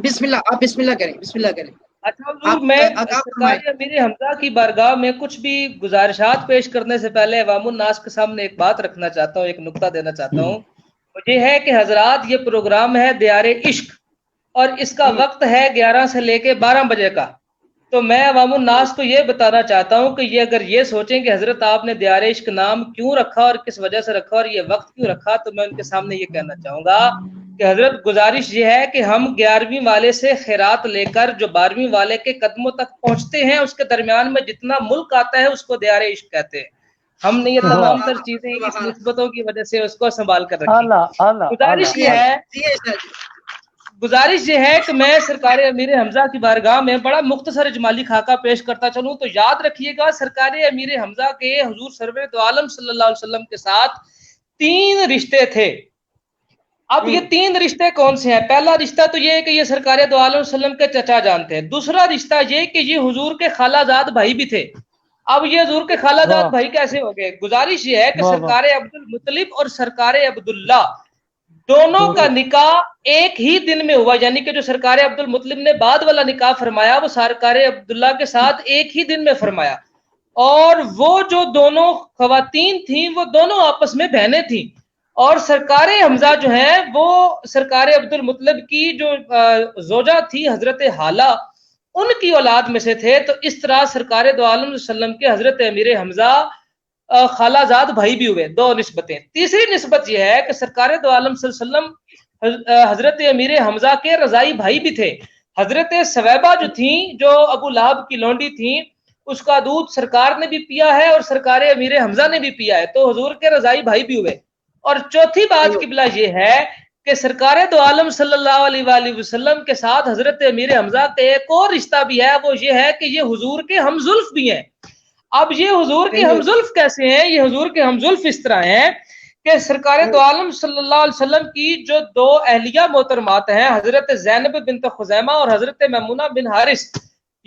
بسم اللہ, آپ بسم اللہ کریں, بسم اللہ کریں. اچھا حضور, میں سرکار امیر حمزہ کی بارگاہ میں کچھ بھی گزارشات پیش کرنے سے پہلے عوام الناس کے سامنے ایک بات رکھنا چاہتا ہوں, ایک نقطہ دینا چاہتا ہوں. مجھے ہے کہ حضرات یہ پروگرام ہے دیار عشق, اور اس کا وقت ہے 11 سے لے کے 12 بجے کا. تو میں عوام الناس کو یہ بتانا چاہتا ہوں کہ یہ اگر یہ سوچیں کہ حضرت آپ نے دیار عشق نام کیوں رکھا اور کس وجہ سے رکھا اور یہ وقت کیوں رکھا، تو میں ان کے سامنے یہ کہنا چاہوں گا کہ حضرت گزارش یہ ہے کہ ہم 11ویں والے سے خیرات لے کر جو 12ویں والے کے قدموں تک پہنچتے ہیں، اس کے درمیان میں جتنا ملک آتا ہے اس کو دیار عشق کہتے ہیں. ہم نے یہ تمام تر چیزیں اس نسبتوں کی وجہ سے اس کو سنبھال کر رکھی. گزارش یہ ہے کہ میں سرکار امیر حمزہ کی بارگاہ میں بڑا مختصر اجمالی خاکہ پیش کرتا چلوں تو یاد رکھیے گا، سرکار امیر حمزہ کے حضور سرور دو عالم صلی اللہ علیہ وسلم کے ساتھ 3 رشتے تھے. اب یہ 3 رشتے کون سے ہیں؟ پہلا رشتہ تو یہ ہے کہ یہ سرکار دو عالم صلی اللہ علیہ وسلم کے چچا جان تھے. دوسرا رشتہ یہ کہ یہ حضور کے خالہ زاد بھائی بھی تھے. اب یہ حضور کے خالہ زاد بھائی کیسے ہو گئے؟ گزارش یہ ہے کہ سرکار عبد المطلب اور سرکار عبداللہ دونوں کا نکاح ایک ہی دن میں ہوا، یعنی کہ جو سرکار عبد المطلب نے بعد والا نکاح فرمایا وہ سرکار عبداللہ کے ساتھ ایک ہی دن میں فرمایا. اور وہ جو دونوں خواتین تھیں وہ دونوں آپس میں بہنیں تھیں، اور سرکار حمزہ جو ہیں وہ سرکار عبد المطلب کی جو زوجہ تھی حضرت حالہ ان کی اولاد میں سے تھے. تو اس طرح سرکار دو عالم صلی اللہ علیہ وسلم کے حضرت امیر حمزہ خالہ زاد بھائی بھی ہوئے. 2 نسبتیں. تیسری نسبت یہ ہے کہ سرکار دو عالم صلی اللہ علیہ وسلم حضرت امیر حمزہ کے رضائی بھائی بھی تھے. حضرت سویبہ جو تھیں جو ابو لہب کی لونڈی تھیں اس کا دودھ سرکار نے بھی پیا ہے اور سرکار امیر حمزہ نے بھی پیا ہے، تو حضور کے رضائی بھائی بھی ہوئے. اور چوتھی بات قبلہ یہ ہے کہ سرکار دو عالم صلی اللہ علیہ وآلہ وسلم کے ساتھ حضرت امیر حمزہ کا ایک اور رشتہ بھی ہے، وہ یہ ہے کہ یہ حضور کے ہمزلف بھی ہیں. اب یہ حضور کے ہمزلف کیسے ہیں؟ یہ حضور کے ہمزلف اس طرح ہیں کہ سرکار دو عالم صلی اللہ علیہ وسلم کی جو 2 اہلیہ محترمات ہیں حضرت زینب بنت خزیمہ اور حضرت میمونہ بن حارث،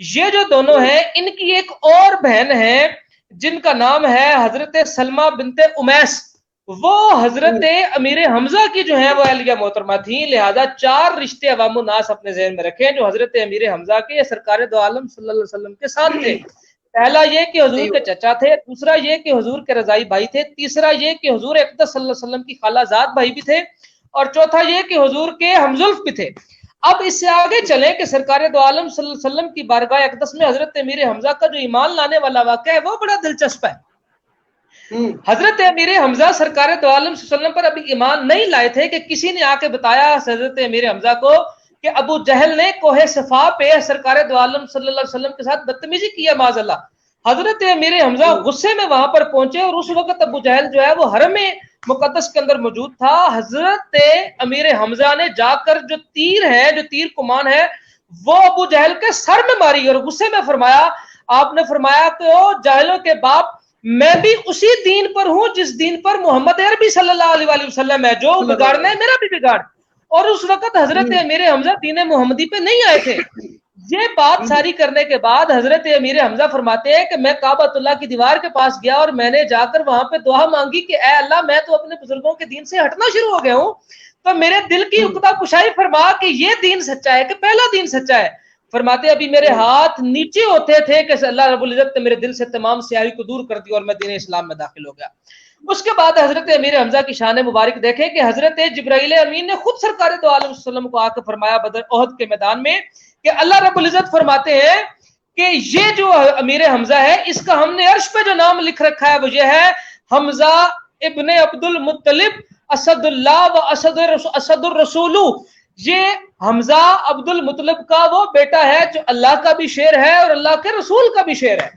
یہ جو دونوں ہیں ان کی ایک اور بہن ہے جن کا نام ہے حضرت سلمہ بنت امیس. وہ حضرت امیر حمزہ کی جو ہیں وہ اہلیہ محترمہ تھیں. لہذا 4 رشتے عوام الناس اپنے ذہن میں رکھیں جو حضرت امیر حمزہ کے سرکار دو عالم صلی اللہ علیہ وسلم کے ساتھ تھے. پہلا یہ کہ حضور کے چچا تھے، دوسرا یہ کہ حضور کے رضائی بھائی تھے، تیسرا یہ کہ حضور اقدس صلی اللہ علیہ وسلم کی خالہ زاد بھائی بھی تھے، اور چوتھا یہ کہ حضور کے ہمزلف بھی تھے. اب اس سے آگے چلیں کہ سرکار دو عالم صلی اللہ علیہ وسلم کی بارگاہ اقدس میں حضرت امیر حمزہ کا جو ایمان لانے والا واقعہ ہے وہ بڑا دلچسپ ہے. حضرت امیر حمزہ سرکار دو عالم صلی اللہ علیہ وسلم پر ابھی ایمان نہیں لائے تھے کہ کسی نے آ کے بتایا حضرت امیر حمزہ کو کہ ابو جہل نے کوہ صفا پہ سرکار دو عالم صلی اللہ علیہ وسلم کے ساتھ بدتمیزی کیا معاذ اللہ. حضرت امیر حمزہ غصے میں وہاں پر پہنچے اور اس وقت ابو جہل جو ہے وہ حرم مقدس کے اندر موجود تھا. حضرت امیر حمزہ نے جا کر جو تیر کمان ہے وہ ابو جہل کے سر میں ماری اور غصے میں فرمایا، آپ نے فرمایا کہ او جاہلوں کے باپ، میں بھی اسی دین پر ہوں جس دین پر محمد عربی صلی اللہ علیہ وآلہ وسلم ہے، جو بگاڑنا ہے میرا بھی بگاڑ. اور اس وقت حضرت امیر حمزہ دین محمدی پہ نہیں آئے تھے. یہ بات ساری کرنے کے بعد حضرت امیر حمزہ فرماتے ہیں کہ میں کعبۃ اللہ کی دیوار کے پاس گیا اور میں نے جا کر وہاں پہ دعا مانگی کہ اے اللہ میں تو اپنے بزرگوں کے دین سے ہٹنا شروع ہو گیا ہوں، تو میرے دل کی عقدہ کشائی فرما کہ یہ دین سچا ہے کہ پہلا دین سچا ہے. فرماتے ابھی میرے ہاتھ نیچے ہوتے تھے کہ اللہ رب العزت نے میرے دل سے تمام سیاہی کو دور کر دی اور میں دین اسلام میں داخل ہو گیا. اس کے بعد حضرت امیر حمزہ کی شان مبارک دیکھیں کہ حضرت جبرائیل امین نے خود سرکار دو عالم صلی اللہ علیہ وسلم کو آ کے فرمایا بدر احد کے میدان میں کہ اللہ رب العزت فرماتے ہیں کہ یہ جو امیر حمزہ ہے اس کا ہم نے عرش پہ جو نام لکھ رکھا ہے وہ یہ ہے حمزہ ابن عبد المطلب اسد اللہ و اسد الرسول. یہ حمزہ عبد المطلب کا وہ بیٹا ہے جو اللہ کا بھی شیر ہے اور اللہ کے رسول کا بھی شیر ہے.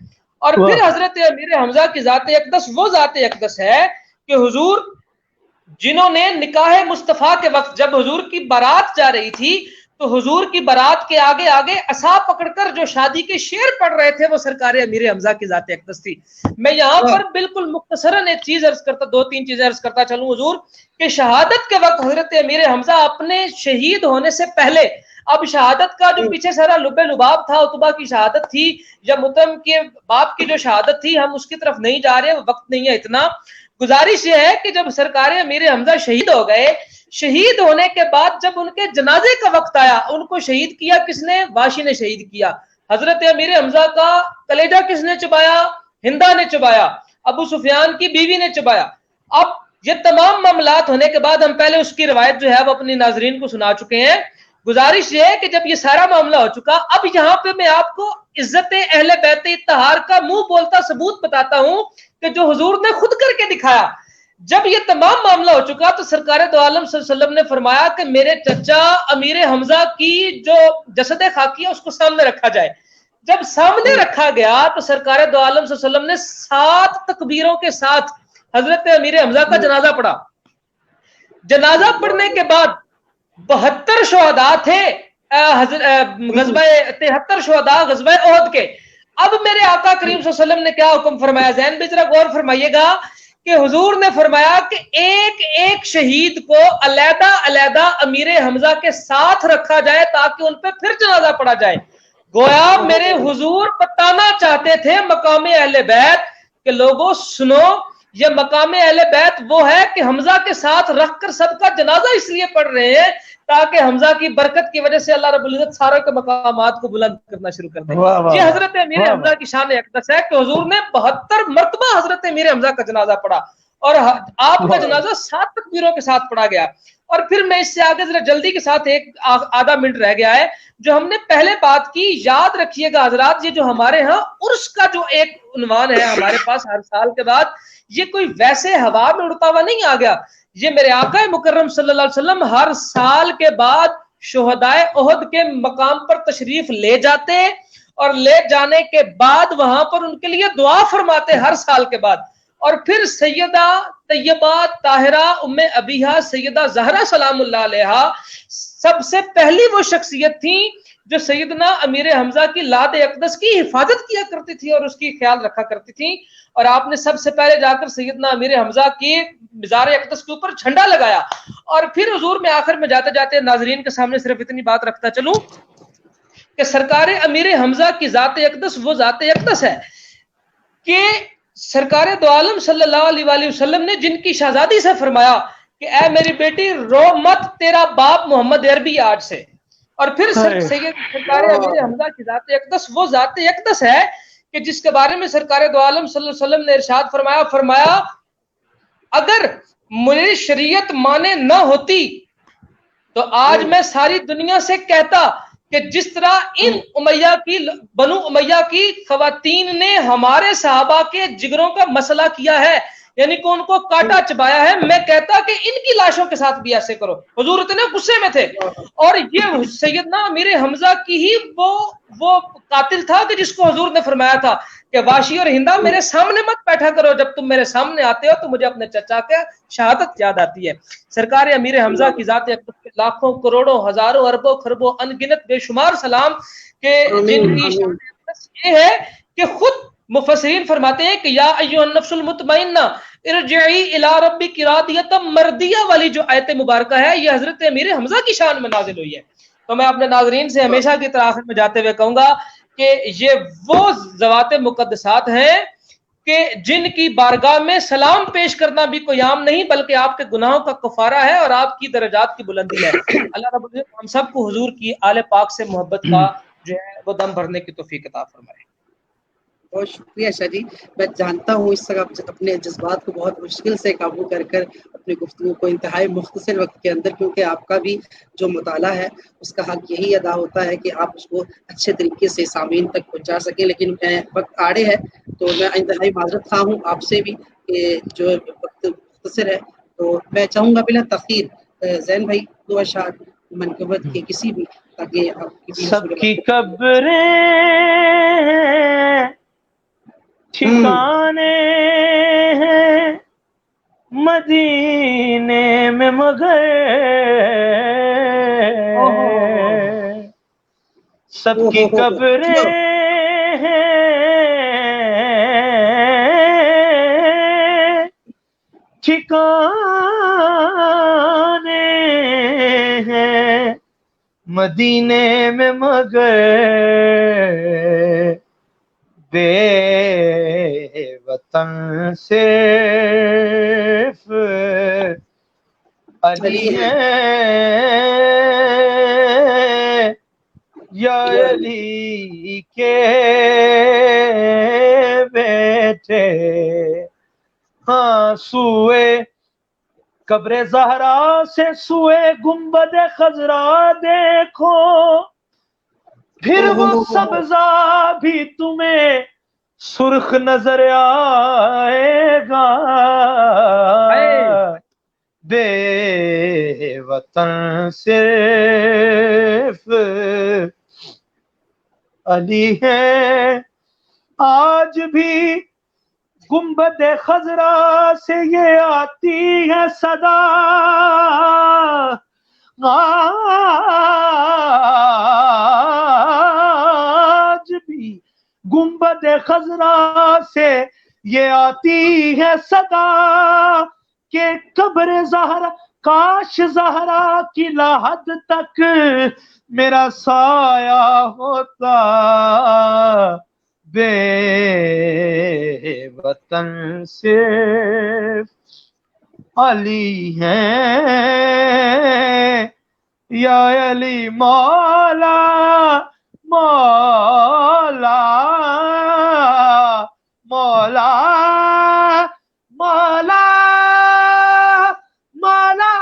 اور پھر حضرت امیر حمزہ کی ذات اقدس وہ ذات اقدس ہے کہ حضور جنہوں نے نکاح مصطفیٰ کے وقت جب حضور کی بارات جا رہی تھی تو حضور کی بارات کے آگے آگے عصا پکڑ کر جو شادی کے شعر پڑھ رہے تھے وہ سرکار امیر حمزہ کی ذات اقدس تھی. میں یہاں پر بالکل مختصراً ایک چیز عرض کرتا 2-3 چیزیں عرض کرتا چلوں حضور کہ شہادت کے وقت حضرت امیر حمزہ اپنے شہید ہونے سے پہلے، اب شہادت کا جو پیچھے سارا لب لباب تھا، عتبہ کی شہادت تھی یا متم کے باپ کی جو شہادت تھی، ہم اس کی طرف نہیں جا رہے، وقت نہیں ہے اتنا. گزارش یہ ہے کہ جب سرکار امیر حمزہ شہید ہو گئے، شہید ہونے کے بعد جب ان کے جنازے کا وقت آیا، ان کو شہید کیا کس نے؟ واشی نے شہید کیا. حضرت امیر حمزہ کا کلیجہ کس نے چبایا؟ ہندا نے چبایا، ابو سفیان کی بیوی نے چبایا. اب یہ تمام معاملات ہونے کے بعد ہم پہلے اس کی روایت جو ہے وہ اپنی ناظرین کو سنا چکے ہیں. گزارش یہ ہے کہ جب یہ سارا معاملہ ہو چکا، اب یہاں پہ میں آپ کو عزت اہل بیت اطہار کا منہ بولتا ثبوت بتاتا ہوں کہ جو حضور نے خود کر کے دکھایا. جب یہ تمام معاملہ ہو چکا تو سرکار دو عالم صلی اللہ علیہ وسلم نے فرمایا کہ میرے چچا امیر حمزہ کی جو جسد خاکی ہے اس کو سامنے رکھا جائے. جب سامنے رکھا گیا تو سرکار دو عالم صلی اللہ علیہ وسلم نے 7 تکبیروں کے ساتھ حضرت امیر حمزہ کا جنازہ پڑھا. جنازہ پڑھنے کے بعد 72 شہداء تھے غزوہ 73 شہداء غزوہ احد کے. اب میرے آقا کریم صلی اللہ علیہ وسلم نے کیا حکم فرمایا؟ ذہن میں ذرا غور فرمائیے گا کہ حضور نے فرمایا کہ ایک ایک شہید کو علیحدہ علیحدہ امیر حمزہ کے ساتھ رکھا جائے تاکہ ان پہ پھر جنازہ پڑھا جائے. گویا میرے حضور بتانا چاہتے تھے مقام اہل بیت کہ لوگوں سنو، یہ مقام اہل بیت وہ ہے کہ حمزہ کے ساتھ رکھ کر سب کا جنازہ اس لیے پڑھ رہے ہیں تاکہ حمزہ کی برکت کی وجہ سے اللہ رب العزت سارے کے مقامات کو بلند کرنا شروع کر دے. یہ حضرت امیر حمزہ کی شان اقدس ہے کہ حضور نے 72 مرتبہ حضرت امیر حمزہ کا جنازہ پڑھا اور آپ کا جنازہ 7 تکبیروں کے ساتھ پڑھا گیا. اور پھر میں اس سے آگے ذرا جلدی کے ساتھ ایک آدھا منٹ رہ گیا ہے جو ہم نے پہلے بات کی. یاد رکھیے گا حضرات، یہ جو ہمارے ہاں عرس کا جو ایک عنوان ہے ہمارے پاس ہر سال کے بعد، یہ کوئی ویسے ہوا میں اڑتا ہوا نہیں آ گیا. یہ میرے آقا مکرم صلی اللہ علیہ وسلم ہر سال کے بعد شہدائے احد کے مقام پر تشریف لے جاتے اور لے جانے کے بعد وہاں پر ان کے لیے دعا فرماتے ہر سال کے بعد. اور پھر سیدہ طیبہ طاہرہ ام ابیہا سیدہ زہرا سلام اللہ علیہا سب سے پہلی وہ شخصیت تھیں جو سیدنا امیر حمزہ کی لاد اقدس کی حفاظت کیا کرتی تھی اور اس کی خیال رکھا کرتی تھی. اور آپ نے سب سے پہلے جا کر سیدنا امیر حمزہ کی مزار اقدس کے اوپر جھنڈا لگایا. اور پھر حضور میں آخر میں جاتے جاتے ناظرین کے سامنے صرف اتنی بات رکھتا چلوں کہ سرکار امیر حمزہ کی ذات اقدس وہ ذات اقدس ہے کہ سرکار دو عالم صلی اللہ علیہ وآلہ وسلم نے جن کی شہزادی سے فرمایا کہ اے میری بیٹی رو مت، تیرا باپ محمد عربی آج سے. اور پھر سرکار امیر حمزہ کی ذات اقدس وہ ذات اقدس ہے کہ جس کے بارے میں سرکار دو عالم صلی اللہ علیہ وسلم نے ارشاد فرمایا اگر میری شریعت مانے نہ ہوتی تو آج میں ساری دنیا سے کہتا کہ جس طرح ان امیہ کی بنو امیہ کی خواتین نے ہمارے صحابہ کے جگروں کا مسئلہ کیا ہے، یعنی کہ ان کو کاٹا چبایا ہے، میں کہتا کہ ان کی لاشوں کے ساتھ بھی ایسے کرو. حضور اتنے غصے میں تھے. اور یہ سیدنا امیر حمزہ کی ہی وہ قاتل تھا کہ جس کو حضور نے فرمایا تھا کہ واشی اور ہندا میرے سامنے مت بیٹھا کرو، جب تم میرے سامنے آتے ہو تو مجھے اپنے چچا کے شہادت یاد آتی ہے. سرکار امیر حمزہ کی ذات اقدس کے لاکھوں کروڑوں ہزاروں اربوں خربوں ان گنت بے شمار سلام کہ جن کی شان اقدس یہ ہے کہ خود مفسرین فرماتے ہیں کہ یا ایھا النفس المطمئنہ ارجعی الی ربک راضیۃ مرضیہ والی جو آیت مبارکہ ہے یہ حضرت امیر حمزہ کی شان میں نازل ہوئی ہے. تو میں اپنے ناظرین سے ہمیشہ کی طرح آخر میں جاتے ہوئے کہوں گا کہ یہ وہ ذوات مقدسات ہیں کہ جن کی بارگاہ میں سلام پیش کرنا بھی کوئی عام نہیں بلکہ آپ کے گناہوں کا کفارہ ہے اور آپ کی درجات کی بلندی ہے. اللہ رب العزت ہم سب کو حضور کی آل پاک سے محبت کا جو ہے وہ دم بھرنے کی توفیق عطا فرمائے. بہت شکریہ شاہ جی. میں جانتا ہوں اس طرح اپنے جذبات کو بہت مشکل سے قابو کر اپنی گفتگو کو انتہائی مختصر وقت کے اندر، کیونکہ آپ کا بھی جو مطالعہ ہے اس کا حق یہی ادا ہوتا ہے کہ آپ اس کو اچھے طریقے سے سامعین تک پہنچا سکیں، لیکن وقت آڑے ہے تو میں انتہائی معذرت خواہ ہوں آپ سے بھی کہ جو وقت مختصر ہے. تو میں چاہوں گا بلا تاخیر زین بھائی دو اشعار منقبت کے کسی بھی، تاکہ آپ کی سب کی قبریں ٹھکانے ہیں مدینے میں مگر سب کی قبریں ٹھکانے ہیں مدینے میں مگر بے وطن صرف علی ہے یا علی کے بیٹے. ہاں سوئے قبر زہرا سے سوئے گنبد خضرا دیکھو، پھر وہ سبزہ بھی تمہیں سرخ نظر آئے گا، بے وطن صرف علی ہے. آج بھی گنبد خضرا سے یہ آتی ہے صدا، آج بھی گنبد خضرا سے یہ آتی ہے صدا کہ قبر زہرا، کاش زہرا کی لحد تک میرا سایہ ہوتا، بے وطن صرف علی ہیں، یا علی مولا مولا مولا مولا مولا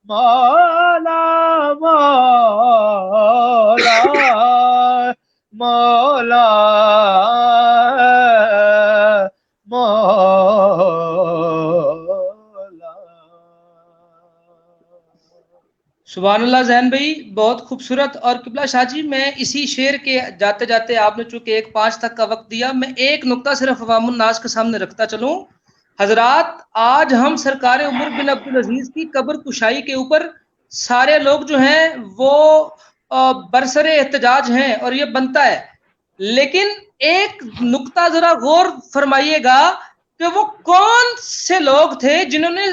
مولا مولا سبحان اللہ ذہن بھائی، بہت خوبصورت. اور قبلہ شاہ جی، میں اسی شعر کے جاتے جاتے آپ نے چونکہ 1:05 تک کا وقت دیا، میں ایک نقطہ صرف عوام الناس کے سامنے رکھتا چلوں. حضرات، آج ہم سرکار عمر بن عبدالعزیز کی قبر کشائی کے اوپر سارے لوگ جو ہیں وہ برسر احتجاج ہیں اور یہ بنتا ہے، لیکن ایک نقطہ ذرا غور فرمائیے گا کہ وہ کون سے لوگ تھے جنہوں نے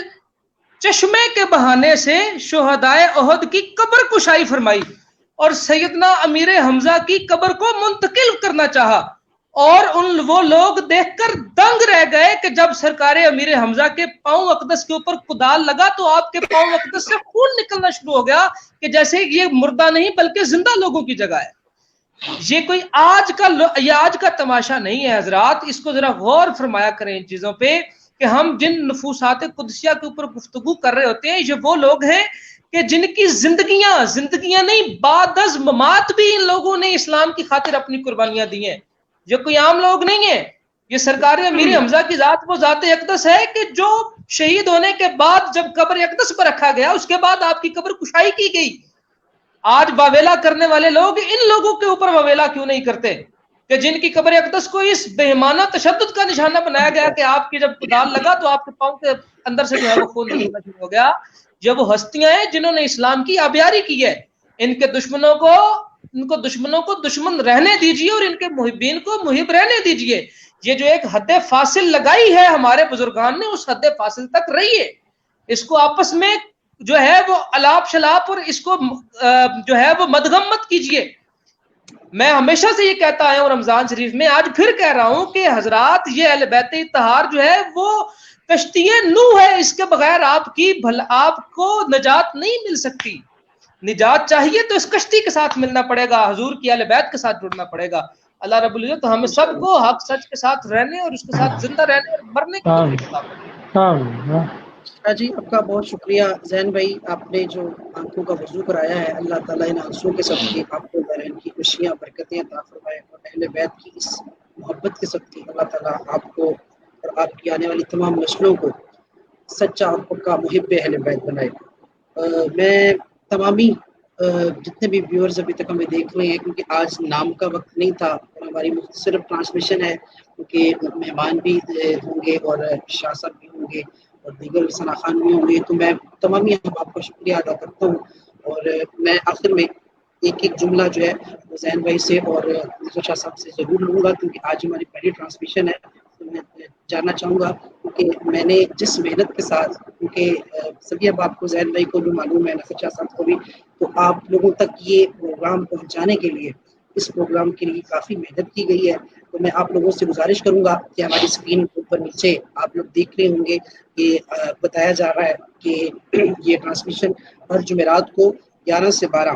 چشمے کے بہانے سے شہدائے احد کی قبر کشائی فرمائی اور سیدنا امیر حمزہ کی قبر کو منتقل کرنا چاہا، اور وہ لوگ دیکھ کر دنگ رہ گئے کہ جب سرکار امیر حمزہ کے پاؤں اقدس کے اوپر کدال لگا تو آپ کے پاؤں اقدس سے خون نکلنا شروع ہو گیا کہ جیسے یہ مردہ نہیں بلکہ زندہ لوگوں کی جگہ ہے. یہ کوئی آج کا تماشا نہیں ہے حضرات، اس کو ذرا غور فرمایا کریں ان چیزوں پہ کہ ہم جن نفوسات قدسیہ کے اوپر گفتگو کر رہے ہوتے ہیں، یہ وہ لوگ ہیں کہ جن کی زندگیاں نہیں، بعد از ممات بھی ان لوگوں نے اسلام کی خاطر اپنی قربانیاں دی ہیں. یہ کوئی عام لوگ نہیں ہیں، یہ سرکار امیر حمزہ کی ذات وہ ذات اقدس ہے کہ جو شہید ہونے کے بعد جب قبر اقدس پر رکھا گیا اس کے بعد آپ کی قبر کشائی کی گئی. آج واویلا کرنے والے لوگ ان لوگوں کے اوپر واویلا کیوں نہیں کرتے کہ جن کی قبر اقدس کو اس بےمانہ تشدد کا نشانہ بنایا گیا کہ آپ کی جب کدال لگا تو آپ کے پاؤں کے اندر سے جو ہے وہ خون نکلنا شروع ہو گیا. یہ وہ ہستیاں ہیں جنہوں نے اسلام کی آبیاری کی ہے. ان کے دشمنوں کو دشمن رہنے دیجیے اور ان کے محبین کو محب رہنے دیجیے. یہ جو ایک حد فاصل لگائی ہے ہمارے بزرگان نے، اس حد فاصل تک رہیے. اس کو آپس میں جو ہے وہ الاپ شلاپ اور اس کو جو ہے وہ مدغم مت کیجیے. میں ہمیشہ سے یہ کہتا آیا ہوں رمضان شریف میں، آج پھر کہہ رہا ہوں کہ حضرات یہ اہل بیت اطہار جو ہے وہ کشتی نوح ہے، اس کے بغیر آپ کو نجات نہیں مل سکتی. نجات چاہیے تو اس کشتی کے ساتھ ملنا پڑے گا، حضور کی اہل بیت کے ساتھ جڑنا پڑے گا. اللہ رب العزت ہمیں سب کو حق سچ کے ساتھ رہنے اور اس کے ساتھ زندہ رہنے اور مرنے کی توفیق عطا فرمائے. جی آپ کا بہت شکریہ زین بھائی، آپ نے جو آنکھوں کا وضو کرایا ہے، اللہ تعالیٰ ان آنسوں کے صدقے آپ کو بہرحال کی خوشیاں برکتیں عطا فرمائے اور اہل بیت کی اس محبت کے صدقے اللہ تعالیٰ آپ کو اور آپ کی آنے والی تمام نسلوں کو سچا اور پکا محب اہل بیت بنائے. میں تمامی جتنے بھی ویورز ابھی تک ہمیں دیکھ رہے ہیں، کیونکہ آج نام کا وقت نہیں تھا اور ہماری صرف ٹرانسمیشن ہے، کیونکہ مہمان بھی ہوں گے اور شاہ صاحب بھی ہوں گے اور دیگر ثنا خان بھی ہوں گے، تو میں تمامی آپ کا شکریہ ادا کرتا ہوں. اور میں آخر میں ایک جملہ جو ہے وہ زین بھائی سے اور شاہ صاحب سے ضرور لوں گا، کیونکہ آج ہماری پہلی ٹرانسمیشن ہے. تو میں جاننا چاہوں گا کہ میں نے جس محنت کے ساتھ، کیونکہ سبھی اب آپ کو زین بھائی کو بھی معلوم ہے، نصر شاہ صاحب کو بھی، تو آپ لوگوں تک یہ پروگرام پہنچانے کے لیے، اس پروگرام کے لیے کافی محنت کی گئی ہے. تو میں آپ لوگوں سے گزارش کروں گا کہ ہماری اسکرین کے اوپر نیچے آپ لوگ دیکھ رہے ہوں گے کہ بتایا جا رہا ہے کہ یہ ٹرانسمیشن ہر جمعرات کو 11 سے 12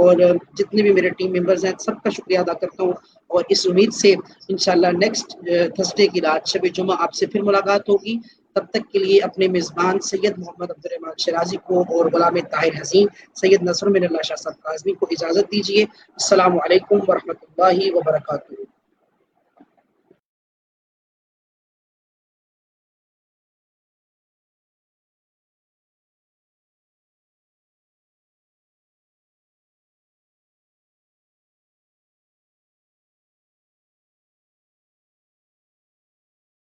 اور جتنے بھی میرے ٹیم ممبرز ہیں سب کا شکریہ ادا کرتا ہوں، اور اس امید سے انشاءاللہ نیکسٹ تھرسڈے کی رات شب جمعہ آپ سے پھر ملاقات ہوگی۔ تب تک کے لیے اپنے میزبان سید محمد عبد الرحمان شرازی کو اور غلام طاہر حسین سید نصر من اللہ شاہ صاحب کاظمی کو اجازت دیجیے۔ السلام علیکم ورحمۃ اللہ وبرکاتہ۔